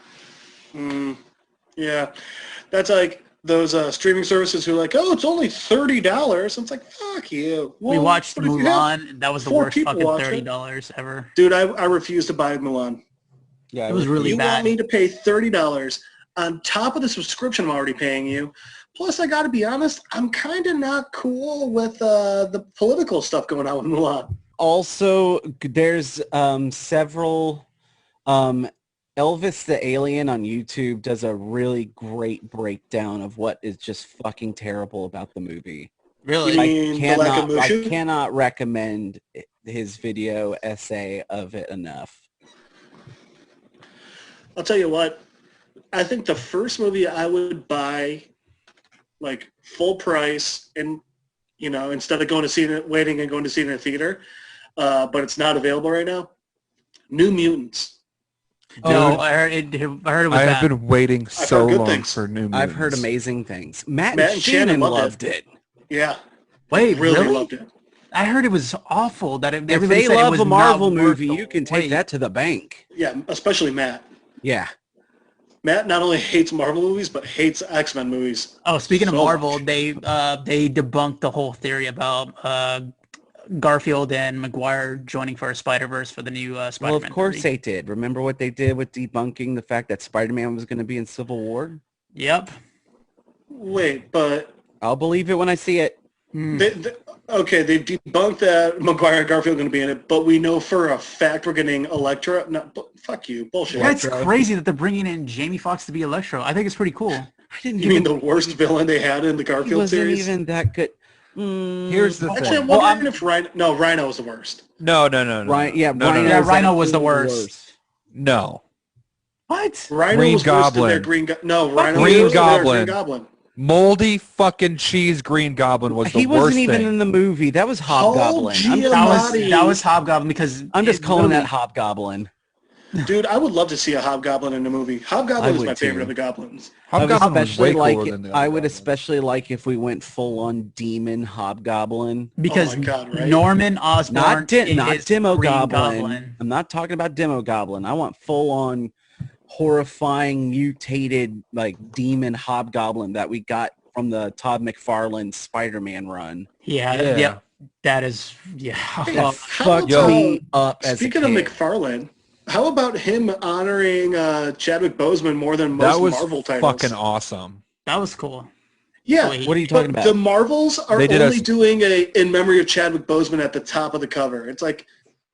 yeah, that's like those streaming services who are like, oh, it's only $30. It's like, fuck you. We Well, watched but if you have Mulan. And that was the 4 worst people fucking watch it- $30 ever. Dude, I refuse to buy Mulan. Yeah, It was really You bad. want me to pay $30 on top of the subscription I'm already paying you? Plus, I got to be honest, I'm kind of not cool with the political stuff going on with Mulan. Also, there's several Elvis the Alien on YouTube does a really great breakdown of what is just fucking terrible about the movie. Really? You I mean the lack of cannot, I Mushu? cannot recommend his video essay of it enough. I'll tell you what, I think the first movie I would buy, like full price, and instead of going to see it, waiting and going to see it in a theater, but it's not available right now. New Mutants. Oh, I heard it was I bad. have been waiting so heard good long things. for New Mutants. I've heard amazing things. Matt and and Shannon Shannon loved loved it. Yeah, Wait, really loved it. I heard it was awful. That If everybody they said it love was a Marvel not worth movie, the you can wait. take that to the bank. Yeah, especially Matt. Yeah. Matt not only hates Marvel movies, but hates X-Men movies. Oh, speaking of so Marvel, much. they debunked the whole theory about Garfield and Maguire joining for a Spider-Verse for the new Spider-Man. Well, of course 3. they did. Remember what they did with debunking the fact that Spider-Man was going to be in Civil War? Yep. Wait, but I'll believe it when I see it. okay, they debunked that Maguire and Garfield are going to be in it, but we know for a fact we're getting Elektra. No, fuck you, bullshit. That's crazy that they're bringing in Jamie Foxx to be Electro. I think it's pretty cool. I didn't You mean the worst villain they had in the he Garfield wasn't series? even that good. Here's the Actually, thing. I'm wondering if Rhino. No, Rhino was the worst. No. Ryan, yeah, No, Ryan, Yeah, was Rhino was the absolutely worst. No. What? Rhino Green was worse than their Goblin. No, Rhino Green was worse than their Goblin. Green Goblin. Moldy fucking cheese Green Goblin was the He worst wasn't even thing. in the movie. That was Hobgoblin. That was Hobgoblin because I'm just it calling that literally- Hobgoblin. Dude, I would love to see a Hobgoblin in a movie. I Hobgoblin is would my favorite too. of the goblins. Hobgoblin was way cooler than the other I would Goblin. especially like if we went full on demon Hobgoblin. because Oh my God, right? Norman Osborn Not is Demo Green Goblin. I'm not talking about Demo Goblin. I want full on horrifying mutated like demon Hobgoblin that we got from the Todd McFarlane Spider-Man run. Yeah. Yeah. That is yeah. That how fucked about- me up as Speaking a of kid. McFarlane, how about him honoring Chadwick Boseman more than most That was Marvel titles? fucking awesome. That was cool. Yeah, Wait, What are you but talking about? the Marvels are They did only a- doing a in memory of Chadwick Boseman at the top of the cover. It's like,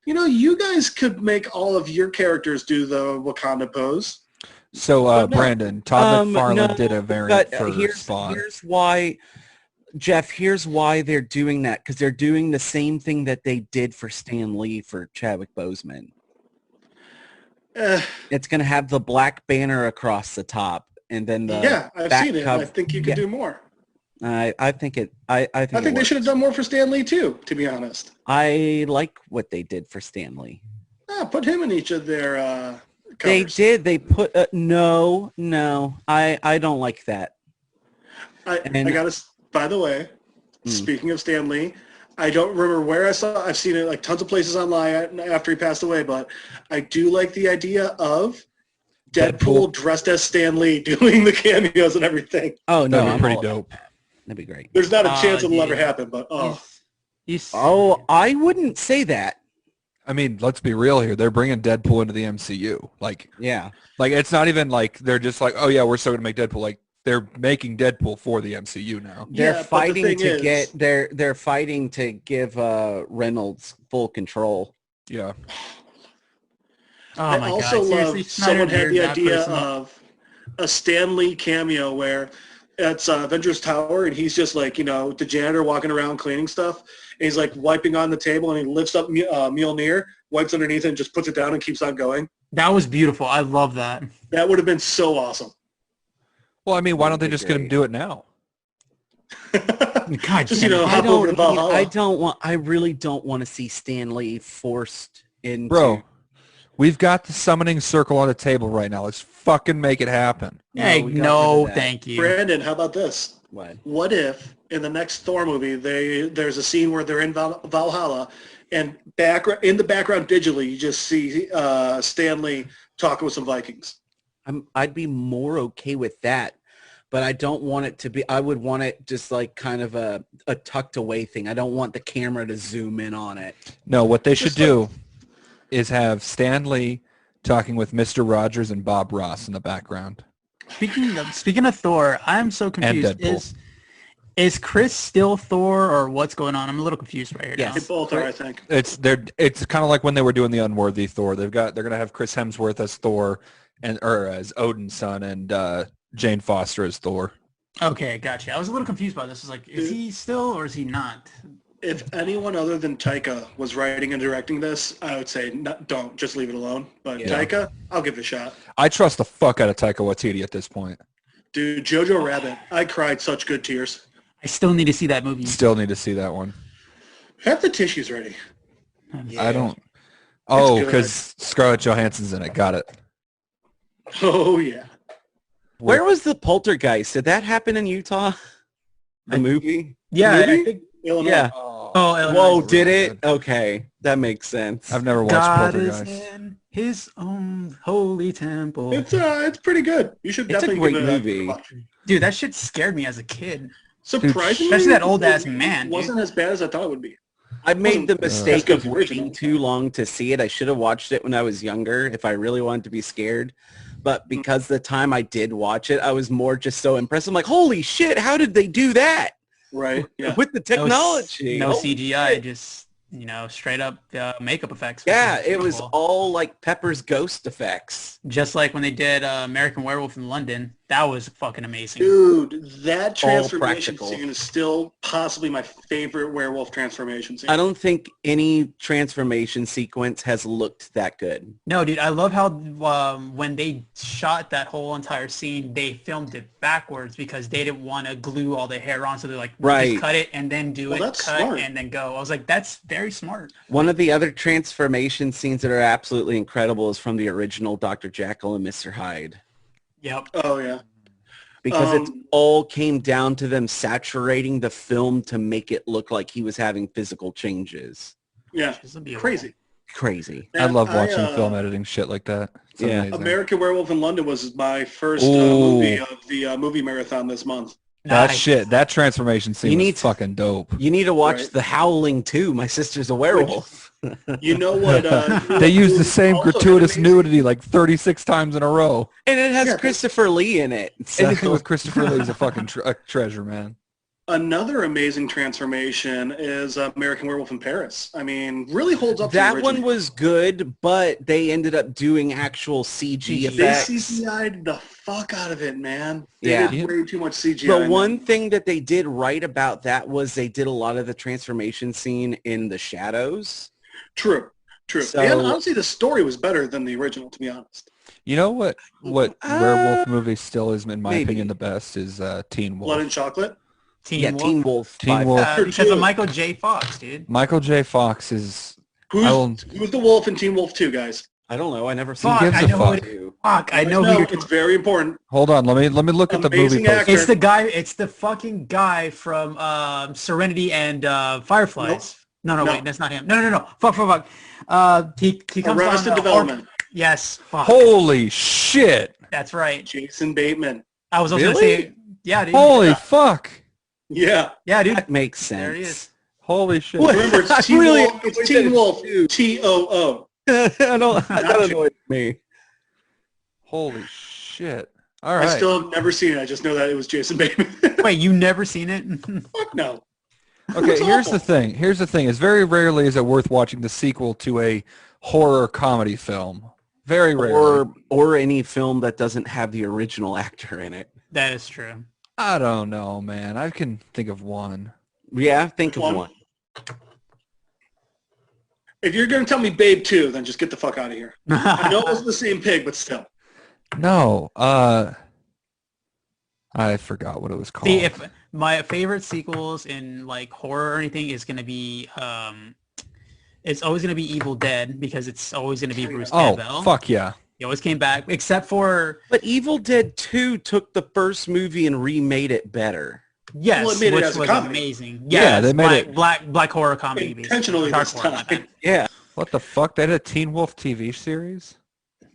you guys could make all of your characters do the Wakanda pose. So, But no. Brandon, Todd McFarlane no, did a variant but for here's Spawn. why, Jeff, here's why they're doing that, because they're doing the same thing that they did for Stan Lee for Chadwick Boseman. Eh, It's going to have the black banner across the top, and then the yeah, I've back seen it. cover- I think you could Yeah. do more. I think it. I think. I it think they works. should have done more for Stan Lee too, to be honest. I like what they did for Stanley. Put him in each of their They covers. did. They put no. I don't like that. I and- gotta. By the way, speaking of Stan Lee, I don't remember where I saw. I've seen it like tons of places online after he passed away, but I do like the idea of Deadpool dressed as Stan Lee doing the cameos and everything. Oh no, That'd be I'm pretty all about dope. that. That'd be great. There's not a chance it'll yeah. ever happen, but Oh, I wouldn't say that. I mean, let's be real here. They're bringing Deadpool into the MCU. Like Yeah. it's not even like they're just like, oh yeah, we're still gonna make Deadpool. Like, they're making Deadpool for the MCU now. They're Yeah, but the fighting thing to is- get they're fighting to give Reynolds full control. Yeah. Oh I my also god! Seriously, love Snyder someone had hired the that idea person. of a Stan Lee cameo where it's Avengers Tower and he's just like, the janitor walking around cleaning stuff. And he's like wiping on the table and he lifts up Mjolnir, wipes underneath it and just puts it down and keeps on going. That was beautiful. I love that. That would have been so awesome. Well, I mean, why don't they That'd be just get him great. to do it now? God Just, damn it. hop over to Valhalla. I really don't want to see Stan Lee forced into. Bro, we've got the summoning circle on the table right now. Let's fucking make it happen. Hey, we got rid no, of that. thank you. Brandon, how about this? What? What if in the next Thor movie there's a scene where they're in Valhalla and in the background digitally you just see Stan Lee talking with some Vikings? I'd be more okay with that, but I don't want it to be. I would want it just like kind of a tucked away thing. I don't want the camera to zoom in on it. No, what they should Just do is have Stan Lee talking with Mr. Rogers and Bob Ross in the background. Speaking of Thor, I'm so confused. Deadpool. Is Chris still Thor or what's going on? I'm a little confused right here Yes. now. They both are, I think. It's kind of like when they were doing the Unworthy Thor. They're gonna have Chris Hemsworth as Thor or as Odin's son and Jane Foster as Thor. Okay, gotcha. I was a little confused by this. I was like, is he still or is he not? If anyone other than Taika was writing and directing this, I would say don't, just leave it alone. But Yeah. Taika, I'll give it a shot. I trust the fuck out of Taika Waititi at this point. Dude, Jojo Rabbit, I cried such good tears. I still need to see that movie. Still need to see that one. Have the tissues ready. I don't. Oh, good. because Scarlett Johansson's in it. Got it. Oh, yeah. Where was the Poltergeist? Did that happen in Utah? The movie? Yeah, Movie? I think. Illinois. Yeah. Oh, Illinois. Whoa, really did it? good. Okay, that makes sense. I've never watched God is Poltergeist. in his own holy temple. It's pretty good. You should It's a definitely great give it movie. watch. Dude, that shit scared me as a kid. Surprisingly, Especially that old-ass man, dude. wasn't as bad as I thought it would be. I made the mistake That's of good original. waiting too long to see it. I should have watched it when I was younger if I really wanted to be scared. But because the time I did watch it, I was more just so impressed. I'm like, holy shit, how did they do that? Right? Yeah. With the technology. No Holy CGI, shit. just, straight up makeup effects. Yeah, which is it was cool. all like Pepper's ghost effects. Just like when they did American Werewolf in London. That was fucking amazing. Dude, that transformation practical. scene is still possibly my favorite werewolf transformation scene. I don't think any transformation sequence has looked that good. No, dude, I love how when they shot that whole entire scene, they filmed it backwards because they didn't want to glue all the hair on. So they're like, we'll Right. just cut it and then do Well, it, that's cut smart. and then go. I was like, that's very smart. One of the other transformation scenes that are absolutely incredible is from the original Dr. Jekyll and Mr. Hyde. Yep. Oh, yeah. Because it Um, all came down to them saturating the film to make it look like he was having physical changes. Yeah. This would be Crazy. Crazy. I love watching I, film editing shit like that. It's Yeah. amazing. American Werewolf in London was my first Ooh. movie of the movie marathon this month. That Nice. shit, that transformation scene You was need- fucking dope. You need to watch Right. The Howling too. My sister's a werewolf. You know what? They use the same also had gratuitous amazing- nudity like 36 times in a row. And it has Yeah. Christopher Lee in it. So- Anything with Christopher Lee is a fucking treasure, man. Another amazing transformation is American Werewolf in Paris. I mean, really holds up to the that original. one was good, but they ended up doing actual CG CG. They effects. CGI'd the fuck out of it, man. They Yeah. did way too much CGI. The in one that. thing that they did right about that was they did a lot of the transformation scene in the shadows. True. So- And honestly, the story was better than the original, to be honest. You know what werewolf movie still is, in my maybe. opinion, the best is Teen Blood and Wolf. Chocolate. Teen Wolf. Teen Wolf. Teen by Wolf. far. Because of Michael J. Fox, dude. Michael J. Fox is... Who's, I will- who's the wolf in Teen Wolf 2, guys? I don't know. I never seen Fuck, gives I a know who fuck? it- Fuck, I Guys know who you're it's very important. Hold on, let me look at the movie Amazing poster. actor. It's the guy. It's the fucking guy from Serenity and Fireflies. No, No. wait, that's not him. No. Fuck. He comes Arrested on, Development. Yes. Fuck. Holy shit! That's right. Jason Bateman. I was also Really? gonna say, yeah, dude. Holy fuck! Yeah. Yeah, dude. That makes sense. There he is. Holy shit! Remember, it's I Teen really Wolf. enjoyed It's Teen that Wolf. too. T-O-O. That annoys me. Holy shit! All I right. still have never seen it. I just know that it was Jason Bateman. Wait, you never seen it? Fuck no. Okay, It's here's awful. the thing. Here's the thing. Is very rarely is it worth watching the sequel to a horror comedy film. Very rarely. Or any film that doesn't have the original actor in it. That is true. I don't know, man. I can think of one. Yeah, think of One. one. If you're going to tell me Babe 2, then just get the fuck out of here. I know it wasn't the same pig, but still. No. I forgot what it was called. See, if my favorite sequels in like horror or anything is gonna be, it's always gonna be Evil Dead because it's always gonna be Bruce Oh, Campbell. fuck yeah. He always came back, except for But Evil Dead 2 took the first movie and remade it better. yes, Well, it made it which as a was comedy. amazing. Yeah, Yes, they made it- black horror comedy. Intentionally Dark this horror, my time. bad. Yeah. What the fuck? They had a Teen Wolf TV series?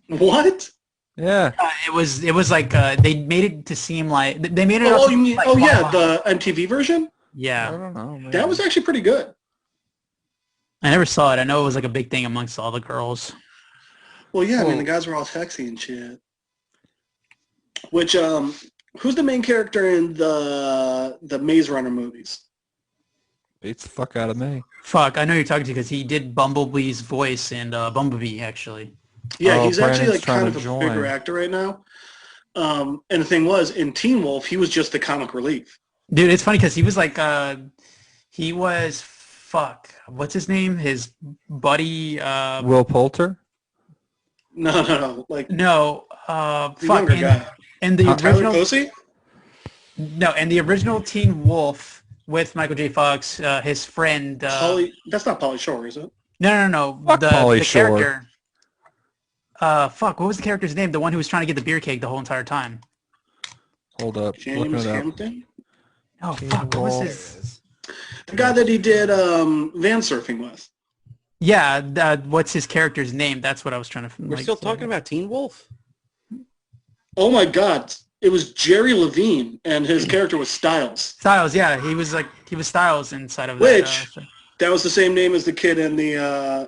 What? Yeah. It was like they made it to seem like they made it. Oh, up to you mean? like Oh, yeah, horror. the MTV version. I Yeah, don't know, man. That was actually pretty good. I never saw it. I know it was like a big thing amongst all the girls. Well, yeah, I mean Well- the guys were all sexy and shit. Which who's the main character in the Maze Runner movies? Beats the fuck out of me. Fuck, I know you're talking to because he did Bumblebee's voice in Bumblebee actually. Yeah, Oh, he's actually Brandon's like trying kind to of a join. bigger actor right now. And the thing was, in Teen Wolf, he was just the comic relief. Dude, it's funny because he was like, he was, fuck, what's his name? His buddy, Will Poulter? No, like no, the fuck, younger guy. in the Tyler original, Posey? no, in the original Teen Wolf with Michael J. Fox, his friend, That's not Pauly Shore, is it? no, Fuck Pauly the Shore. character, fuck, what was the character's name? The one who was trying to get the beer keg the whole entire time. Hold up. Looking James it up. Hampton? Oh, fuck, what was his? The guy that he did van surfing with. Yeah, what's his character's name? That's what I was trying to. We're still talking about Teen Wolf? Oh my God. It was Jerry Levine, and his character was Styles. Styles. Yeah, he was Styles inside of Which- that. That was the same name as the kid in the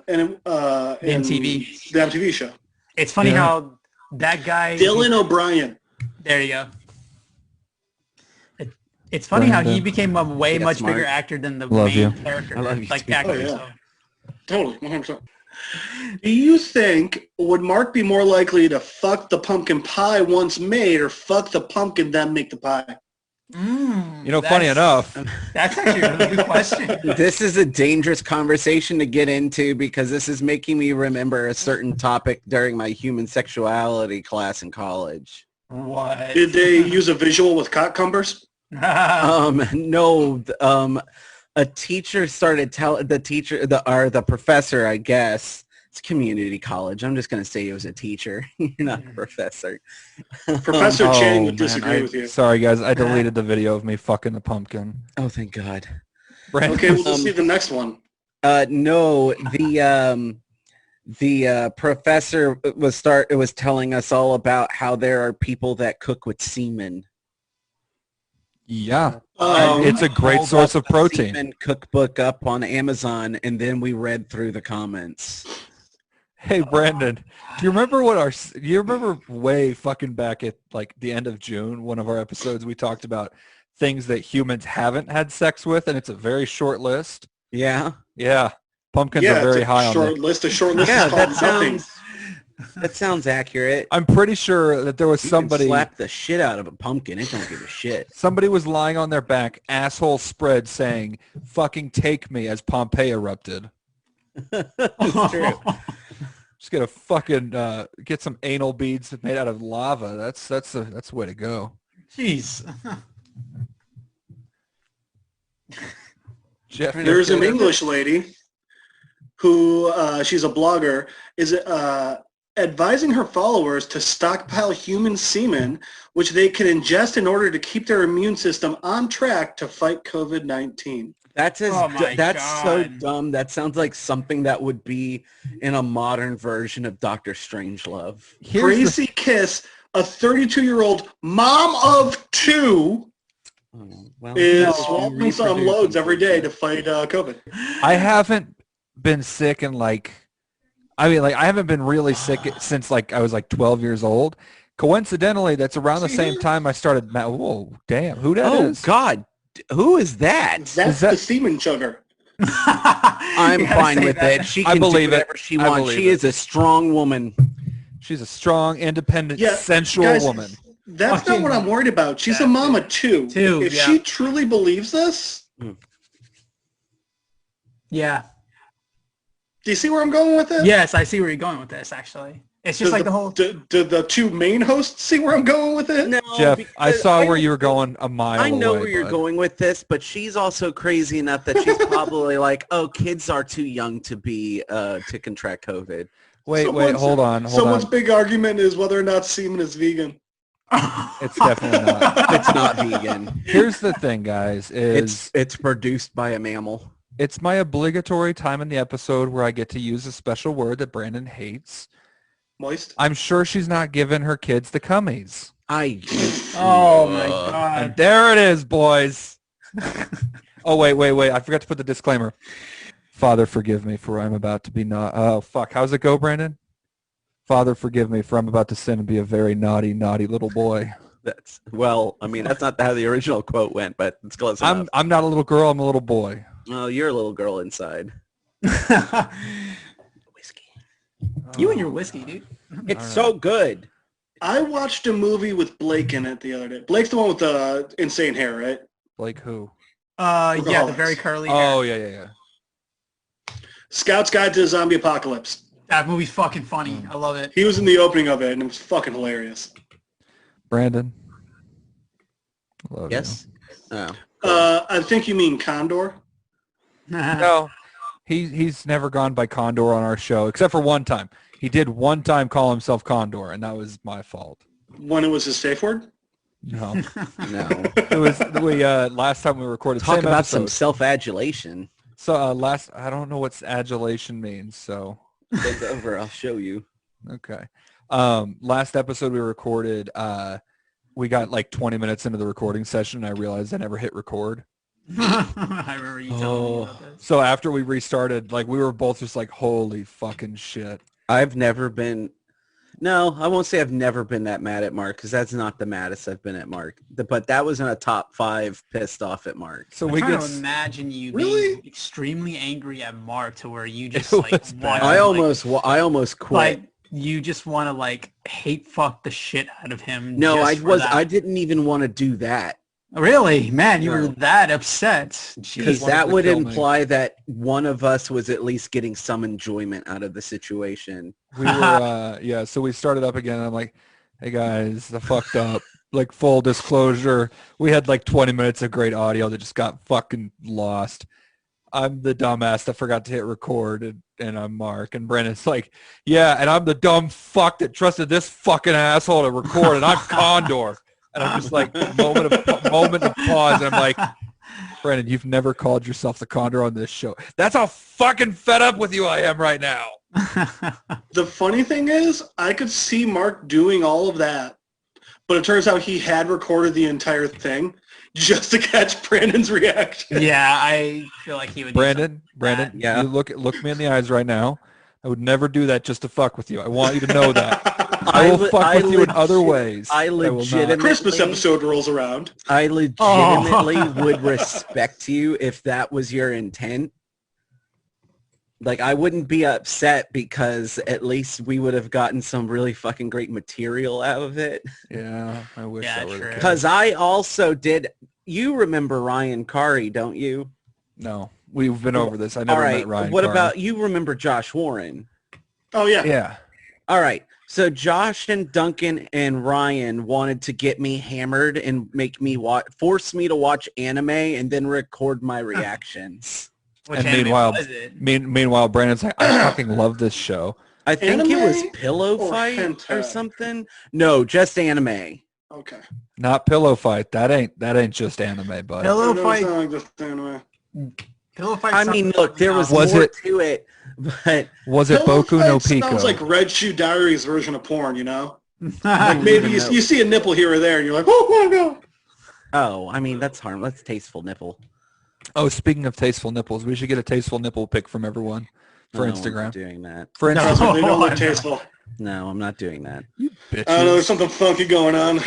in MTV. the MTV show. It's funny Yeah. how that guy. Dylan O'Brien. There you go. It's funny how he Brandon. became a way Yeah, much smart. bigger actor than the Love main you. character. I love you like too. actor. Oh, yeah. So. Totally, 100%. Do you think, would Mark be more likely to fuck the pumpkin pie once made or fuck the pumpkin then make the pie? You know, funny enough, That's actually a really good question. This is a dangerous conversation to get into because this is making me remember a certain topic during my human sexuality class in college. What? Did they use a visual with cockcumbers? No, a teacher started telling the professor, I guess, it's community college. I'm just going to say he was a teacher. You're not a professor. Professor Chang would man, disagree with you. Sorry, guys. I deleted the video of me fucking the pumpkin. Oh, thank God. Brandon, Okay, we'll just see the next one. No, the professor was telling us all about how there are people that cook with semen. yeah. Um, It's a great Pulled source up of the protein. semen cookbook up on Amazon, and then we read through the comments. Hey, Brandon, do you remember you remember way fucking back at like the end of June, one of our episodes, we talked about things that humans haven't had sex with, and it's a very short list. Yeah, Yeah. Pumpkins yeah, are very it's high a on short that. list. A short list yeah, is called that nothing. sounds accurate. I'm pretty sure that there was You can somebody slap the shit out of a pumpkin. It don't give a shit. somebody was lying on their back, asshole spread, saying, fucking take me as Pompeii erupted. It's true. Just get a fucking get some anal beads made out of lava. That's the way to go. Jeez. Jeff, There's an English lady who, she's a blogger, is advising her followers to stockpile human semen, which they can ingest in order to keep their immune system on track to fight COVID-19. That's Oh my that's so God. dumb. That sounds like something that would be in a modern version of Doctor Strangelove. Crazy Kiss, a 32-year-old mom of two, Oh, well, is no, swapping some reproduce, loads every day to fight COVID. I haven't been sick in I haven't been really sick since like I was like 12 years old. Coincidentally, that's around the See same her? time I started. Whoa, damn, who that Oh is? God, who is that? That's that- the semen chugger. I'm You gotta fine say with that. it. She I can do believe it. whatever she I wants. believe She it. is a strong woman. She's a strong, independent, Yeah, sensual guys, woman. that's not what I'm worried about. She's a That mama too. Too, If yeah. she truly believes this, Yeah. do you see where I'm going with it? Yes, I see where you're going with this, actually. It's just like the whole... Do the two main hosts see where I'm going with it? No, Jeff, I because saw where don't you were think- going a mile I know away, where you're bud. going with this, but she's also crazy enough that she's probably like, "Oh, kids are too young to be to contract COVID." Wait, Someone's- hold on. Someone's big argument is whether or not semen is vegan. It's definitely not. It's not vegan. Here's the thing, guys, is It's produced by a mammal. it's my obligatory time in the episode where I get to use a special word that Brandon hates. Moist? I'm sure she's not giving her kids the cummies. Oh, my And God. there it is, boys. Oh, wait. I forgot to put the disclaimer. Father, forgive me for I'm about to be not. Oh, fuck. How's it go, Brandon? Father, forgive me for I'm about to sin and be a very naughty, naughty little boy. That's I mean, that's not how the original quote went, but it's close enough. I'm not a little girl. I'm a little boy. Oh, you're a little girl inside. Whiskey. You and your whiskey, dude. It's so good. I watched a movie with Blake in it the other day. Blake's the one with the insane hair, right? Like who? Yeah, the Workaholics. very curly hair. Oh, yeah. Scout's Guide to the Zombie Apocalypse. That movie's fucking funny. I love it. He was in the opening of it, and it was fucking hilarious. Brandon. Love Yes. Oh. I think you mean Condor. you. No. He's never gone by Condor on our show, except for one time. He did one time call himself Condor, and that was my fault. When it was his safe word? No. No. It was last time we recorded. Talk same about episode. some self-adulation. So I don't know what adulation means. So Bend over, I'll show you. okay. Last episode we recorded. We got like 20 minutes into the recording session, and I realized I never hit record. I remember you telling me about this. So after we restarted, like we were both just like, "Holy fucking shit!" I've never been. No, I won't say I've never been that mad at Mark because that's not the maddest I've been at Mark. But that was in a top 5 pissed off at Mark. So I'm we trying get. to imagine you Really? being extremely angry at Mark to where you just It like was want bad. I almost quit. like you just want to like hate fuck the shit out of him. No, just I didn't even want to do that Really, man, you No. were that upset. because Jeez. that to would kill me. imply that one of us was at least getting some enjoyment out of the situation. We were so we started up again. And I'm like, "Hey guys, I fucked up." Like full disclosure, we had like 20 minutes of great audio that just got fucking lost. I'm the dumbass that forgot to hit record, and I'm Mark. And Brandon's like, "Yeah," and I'm the dumb fuck that trusted this fucking asshole to record, and I'm Condor. And I'm just like, moment of pause, and I'm like, Brandon, you've never called yourself the Condor on this show. That's how fucking fed up with you I am right now. The funny thing is, I could see Mark doing all of that, but it turns out he had recorded the entire thing just to catch Brandon's reaction. Yeah, I feel like he would. do Brandon, that. Yeah. you look me in the eyes right now. I would never do that just to fuck with you. I want you to know that. I will fuck with you in other ways. I will not. legitimately- Christmas episode rolls around. I legitimately would respect you if that was your intent. Like, I wouldn't be upset because at least we would have gotten some really fucking great material out of it. Yeah, I wish Yeah, that were the true. case. Because I also did, you remember Ryan Curry, don't you? No, we've been over this. I All never right. met Ryan. What Carr. about, you remember Josh Warren? Oh, yeah. Yeah. All right. So Josh and Duncan and Ryan wanted to get me hammered and make me force me to watch anime and then record my reactions. Which And anime meanwhile, was it? meanwhile, Brandon's like, I fucking love this show. I think it was Anime Pillow or Fight or hentai? something. No, just anime. Okay. Not Pillow Fight. That ain't just anime, bud. Pillow I know it fight. sounded like this anyway. Pillow fight. I mean, look, there was Was more it- to it, but Was it Pillow Boku no Fight Pico? sounds like Red Shoe Diaries version of porn, you know? Like don't maybe even know. you see a nipple here or there, and you're like, oh my god. oh, I mean, that's tasteful nipple. Oh, speaking of tasteful nipples, we should get a tasteful nipple pic from everyone. For No, I'm Instagram. not doing that. For No. Instagram. Trust me, they don't look tasteful. No, I'm not doing that. Bitches. I don't know, there's something funky going on.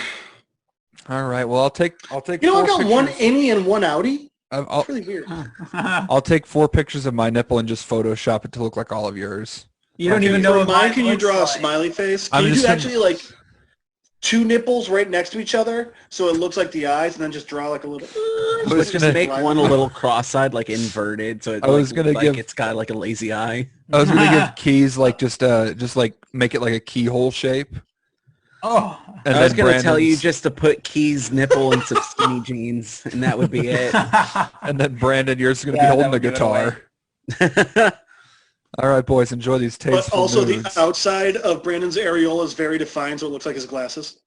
All right. Well, I'll take. You know, I got one pictures. innie and one outie. I'll, It's really weird. I'll take 4 pictures of my nipple and just Photoshop it to look like all of yours. You don't Can even you- know for what mine, mine can you looks draw a like. smiley face? I'm Can you just do gonna- actually like 2 nipples right next to each other so it looks like the eyes, and then just draw like a little. I was Just gonna- make one a little cross-eyed, like inverted, so it I was like, gonna looks like give- it's got like a lazy eye. I was gonna give Keys like just like make it like a keyhole shape. Oh. And I was then gonna tell you Brandon's- just to put Key's nipple in some skinny jeans, and that would be it. And then Brandon, yours is gonna Yeah, be holding that the would give it guitar. All right, boys, enjoy these But tasteful also nudes. the outside of Brandon's areola is very defined, so it looks like his glasses.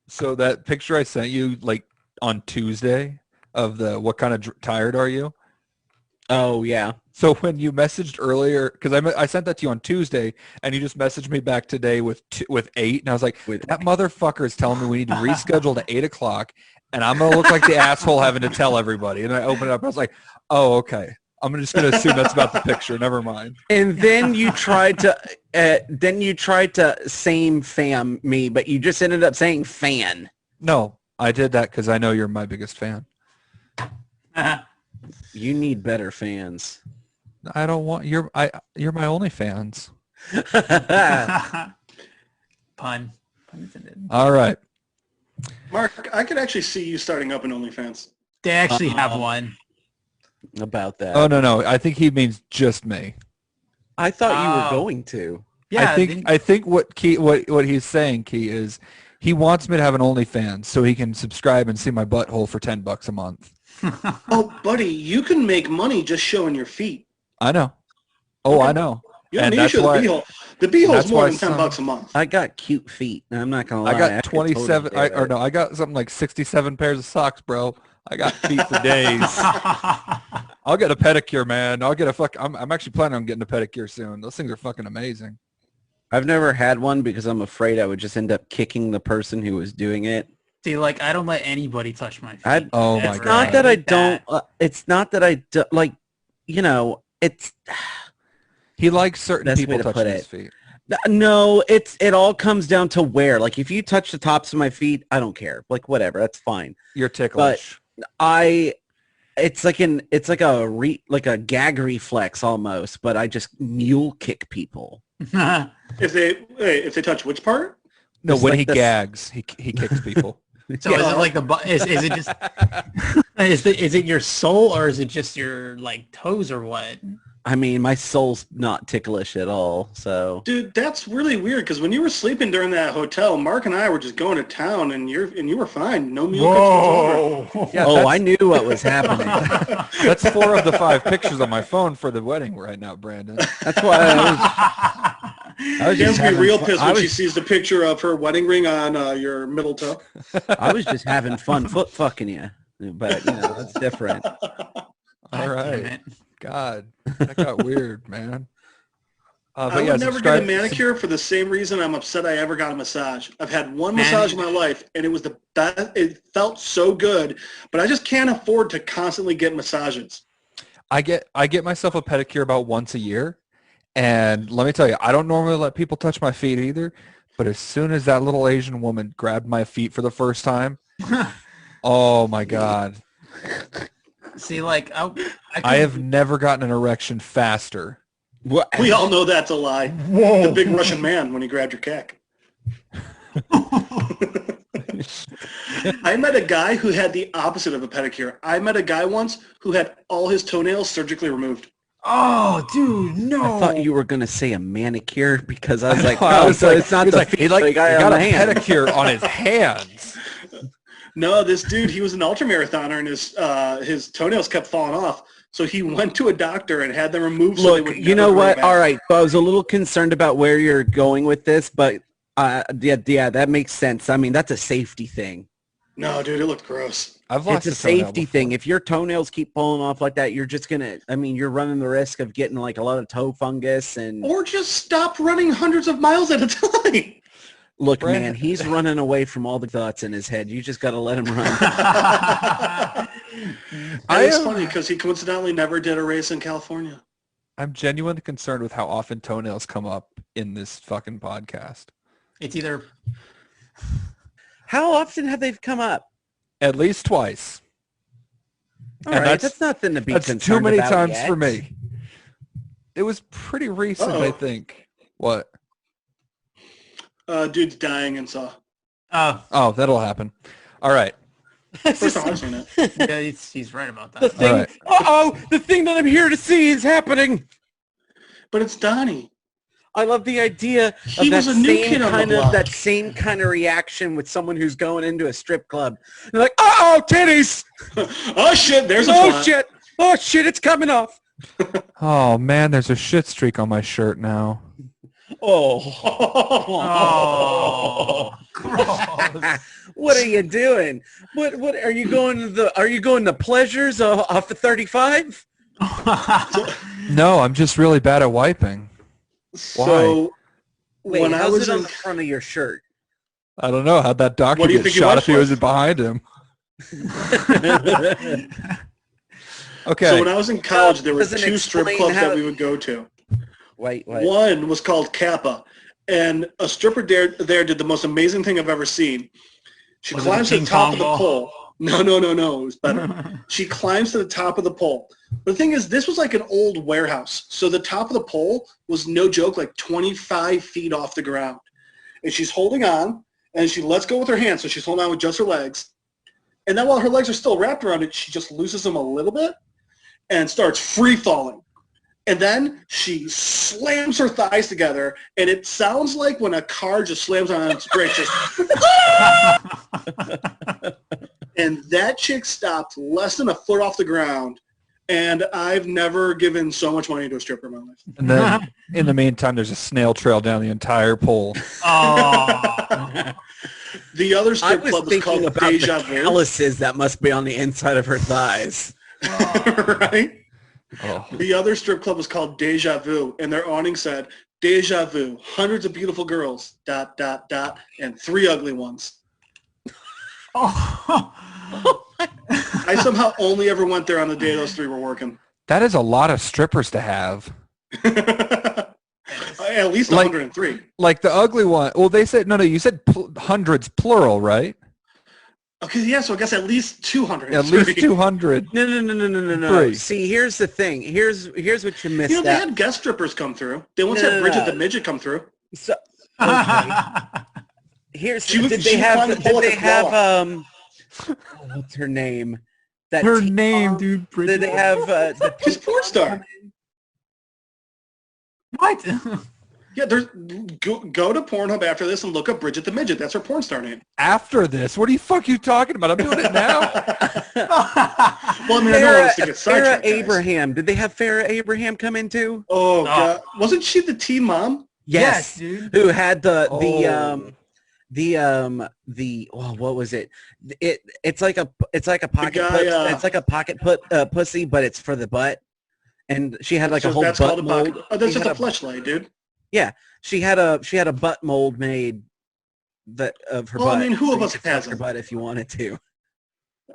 So that picture I sent you like on Tuesday of the what kind of tired are you? Oh yeah. So when you messaged earlier, because I sent that to you on Tuesday, and you just messaged me back today with 8, and I was like, that motherfucker is telling me we need to reschedule to 8 o'clock, and I'm gonna look like the asshole having to tell everybody. And I opened it up, I was like, oh okay, I'm just gonna assume that's about the picture. Never mind. And then you tried to same fam me, but you just ended up saying fan. No, I did that because I know you're my biggest fan. You need better fans. I don't want you're my only fans. Pun intended. All right. Mark, I could actually see you starting up an OnlyFans. They actually have one. About that. Oh no, I think he means just me. I thought you Oh. were going to. Yeah, I think what he's saying, Key, is he wants me to have an OnlyFans so he can subscribe and see my butthole for $10 a month. Oh, buddy, you can make money just showing your feet. I know. Oh, I know. You don't And need to that's show the why- beehole. The beehole's that's more why than $10 a month. I got cute feet. And I'm not gonna lie. I got could totally 27. do I it. got something like 67 pairs of socks, bro. I got feet for days. I'll get a pedicure, man. I'll get a fuck. I'm actually planning on getting a pedicure soon. Those things are fucking amazing. I've never had one because I'm afraid I would just end up kicking the person who was doing it. See, like, I don't let anybody touch my feet. I- Oh That's my It's God. not that I like don't. It's not that I do, like. You know, it's He likes certain Best way people to touching put his it. feet. no. It all comes down to where. Like, if you touch the tops of my feet, I don't care. Like, whatever, that's fine. You're ticklish. It's like a gag reflex almost, but I just mule kick people. If they touch which part? No, It's when like he this- gags, he kicks people. So is it like is it just is it your soul, or is it just your like toes, or what? I mean, my soul's not ticklish at all. So Dude, that's really weird because when you were sleeping during that hotel, Mark and I were just going to town, and you were fine. No mule kicks whatsoever. Yeah, oh, that's- I knew what was happening. That's 4 of the 5 pictures on my phone for the wedding right now, Brandon. That's why I was Dan's just gonna be having real fun. pissed I when was, she sees the picture of her wedding ring on your middle toe. I was just having fun foot fucking you, but you know that's different. All God damn right. it. God, that got weird, man. I But would yeah, never get a subscribe- manicure for the same reason I'm upset I ever got a massage. I've had one Man- massage in my life, and it was the best. It felt so good, but I just can't afford to constantly get massages. I get myself a pedicure about once a year, and let me tell you, I don't normally let people touch my feet either. But as soon as that little Asian woman grabbed my feet for the first time, oh my God, See, like I have never gotten an erection faster. What? We all know that's a lie. The big Russian man when he grabbed your cack. I met a guy who had the opposite of a pedicure. I met a guy once who had all his toenails surgically removed. Oh, dude, no. I thought you were gonna say a manicure because I was like, I oh, was so like- it's not he was the like, feet, he the guy got on a the hand. pedicure on his hands. No, this dude, he was an ultramarathoner, and his toenails kept falling off. So he went to a doctor and had them removed. So they Look, would you never know grow what? back. All right, so I was a little concerned about where you're going with this, but yeah, that makes sense. I mean, that's a safety thing. No, dude, it looked gross. I've lost It's a a toenail safety before. thing. If your toenails keep pulling off like that, you're just gonna. I mean, you're running the risk of getting like a lot of toe fungus and. Or just stop running hundreds of miles at a time. Look, Brandon- man, he's running away from all the thoughts in his head. You just got to let him run. It's funny because he coincidentally never did a race in California. I'm genuinely concerned with how often toenails come up in this fucking podcast. It's either How often have they come up? At least twice. All And right, that's nothing to be That's concerned too many about times yet. for me. It was pretty recent, I think. What? Dude's dying and saw. Oh, that'll happen. All right. First time I've seen it. yeah, he's right about The that. thing, All right. the thing that I'm here to see is happening. But it's Donnie. I love the idea He of that was a new same kid on the kind of block. that same kind of reaction with someone who's going into a strip club. They're like, "Uh-oh, titties! Oh shit! There's a Oh plot. shit! Oh shit! It's coming off!" Oh, man, there's a shit streak on my shirt now. Oh, Oh, gross. what are you doing? What are you going to the? Are you going to pleasures off the 35? No, I'm just really bad at wiping. So Wait, when I how's was it on in, the front of your shirt? I don't know. How'd that doctor What do you get think he shot wipes if he was with? behind him? Okay. so when I was in college, there were Doesn't two strip explain clubs how- that we would go to. Wait. One was called Kappa, and a stripper there did the most amazing thing I've ever seen. She Was it climbs the to the ping top pong of the ball? pole. No, it was better. She climbs to the top of the pole. But the thing is, this was like an old warehouse. So the top of the pole was, no joke, like 25 feet off the ground. And she's holding on, and she lets go with her hands. So she's holding on with just her legs. And then while her legs are still wrapped around it, she just looses them a little bit and starts free falling. And then she slams her thighs together, and it sounds like when a car just slams on its brakes. Just and that chick stopped less than a foot off the ground, and I've never given so much money to a stripper in my life. And then, in the meantime, there's a snail trail down the entire pole. Oh. The other I strip was club was thinking called about Deja the Vu, calluses that must be on the inside of her thighs. right? Oh. The other strip club was called Deja Vu, and their awning said, Deja Vu, hundreds of beautiful girls, ... and 3 ugly ones. Oh. I somehow only ever went there on the day those 3 were working. That is a lot of strippers to have. At least Like- 103. Like the ugly one. Well, they said, no, you said hundreds plural, right? Okay, yeah, so I guess at least 200. At least 200. No. Three. See, here's the thing. Here's what you missed You know, they out. had guest strippers come through. They once No, had no, Bridget no. the Midget come through. So, okay. Here's She was- did she they was have climbing the pole did like they a have koala. what's her name? That Her teen name, mom? dude. Did Bridget. they have the She's a porn star. What? Yeah, there's go to Pornhub after this and look up Bridget the Midget. That's her porn star name. After this, what are you talking about? I'm doing it now. Well, I mean, I don't want us to get Farrah sidetracked, guys. Abraham? Did they have Farrah Abraham come in too? Oh, God. Wasn't she the teen mom? Yes, dude. Who had the what was it? It's like a pocket guy, it's like a pocket pussy, but it's for the butt. And she had like So a whole that's butt called a mold. pocket. Oh, that's She just a had fleshlight, dude. she had a butt mold made of her Well, I butt. mean, who of So you us could touch her hasn't? butt if you wanted to.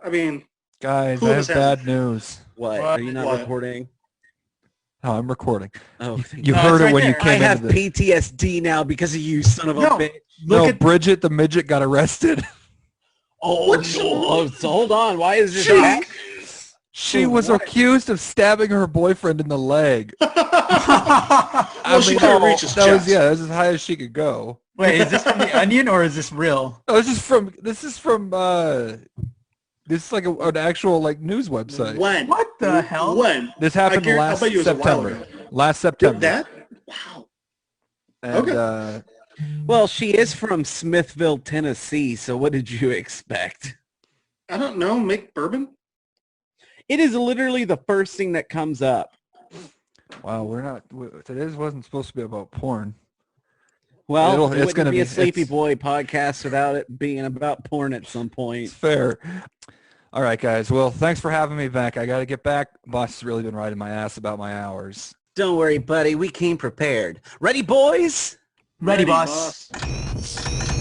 I mean, Guys, Who I of have us hasn't? bad news. What? What? Are you not What? recording? Oh, I'm recording. Oh, thank You No, heard it's it right when you there. came I have into the... PTSD now because of you, son of a No. bitch. Look No, at Bridget the midget got arrested. Oh, so hold on. Why is this She- back? She was accused of stabbing her boyfriend in the leg. well, she mean, couldn't reach his that was chest. that was as high as she could go. Wait, is this from the Onion or is this real? No, this is like an actual like news website. When? What the hell? When? This happened I'll last bet you it was a while September. ago. Last Did September. that? Wow. And, Okay. Well, she is from Smithville, Tennessee, so what did you expect? I don't know. Make bourbon? It is literally the first thing that comes up. Wow, today's wasn't supposed to be about porn. Well, It's it wouldn't gonna be be- a Sleepy it's- Boy podcast without it being about porn at some point. It's fair. All right, guys. Well, thanks for having me back. I got to get back. Boss has really been riding my ass about my hours. Don't worry, buddy. We came prepared. Ready, boys? Ready, boss. boss.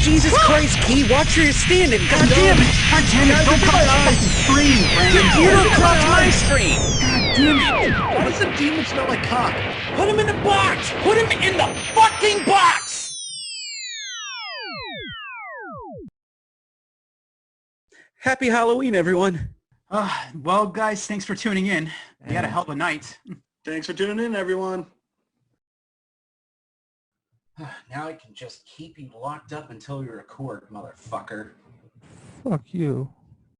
Jesus Christ, Key, watch where you're standing. God damn it. God damn it, don't cross my fucking screen, Brandon. You don't cross my screen. God damn it. Why does the demon smell like cock? Put him in the box! Put him in the fucking box! Happy Halloween, everyone. Well, guys, thanks for tuning in. We had a hell of a night. Thanks for tuning in, everyone. Now I can just keep you locked up until we record, motherfucker. Fuck you.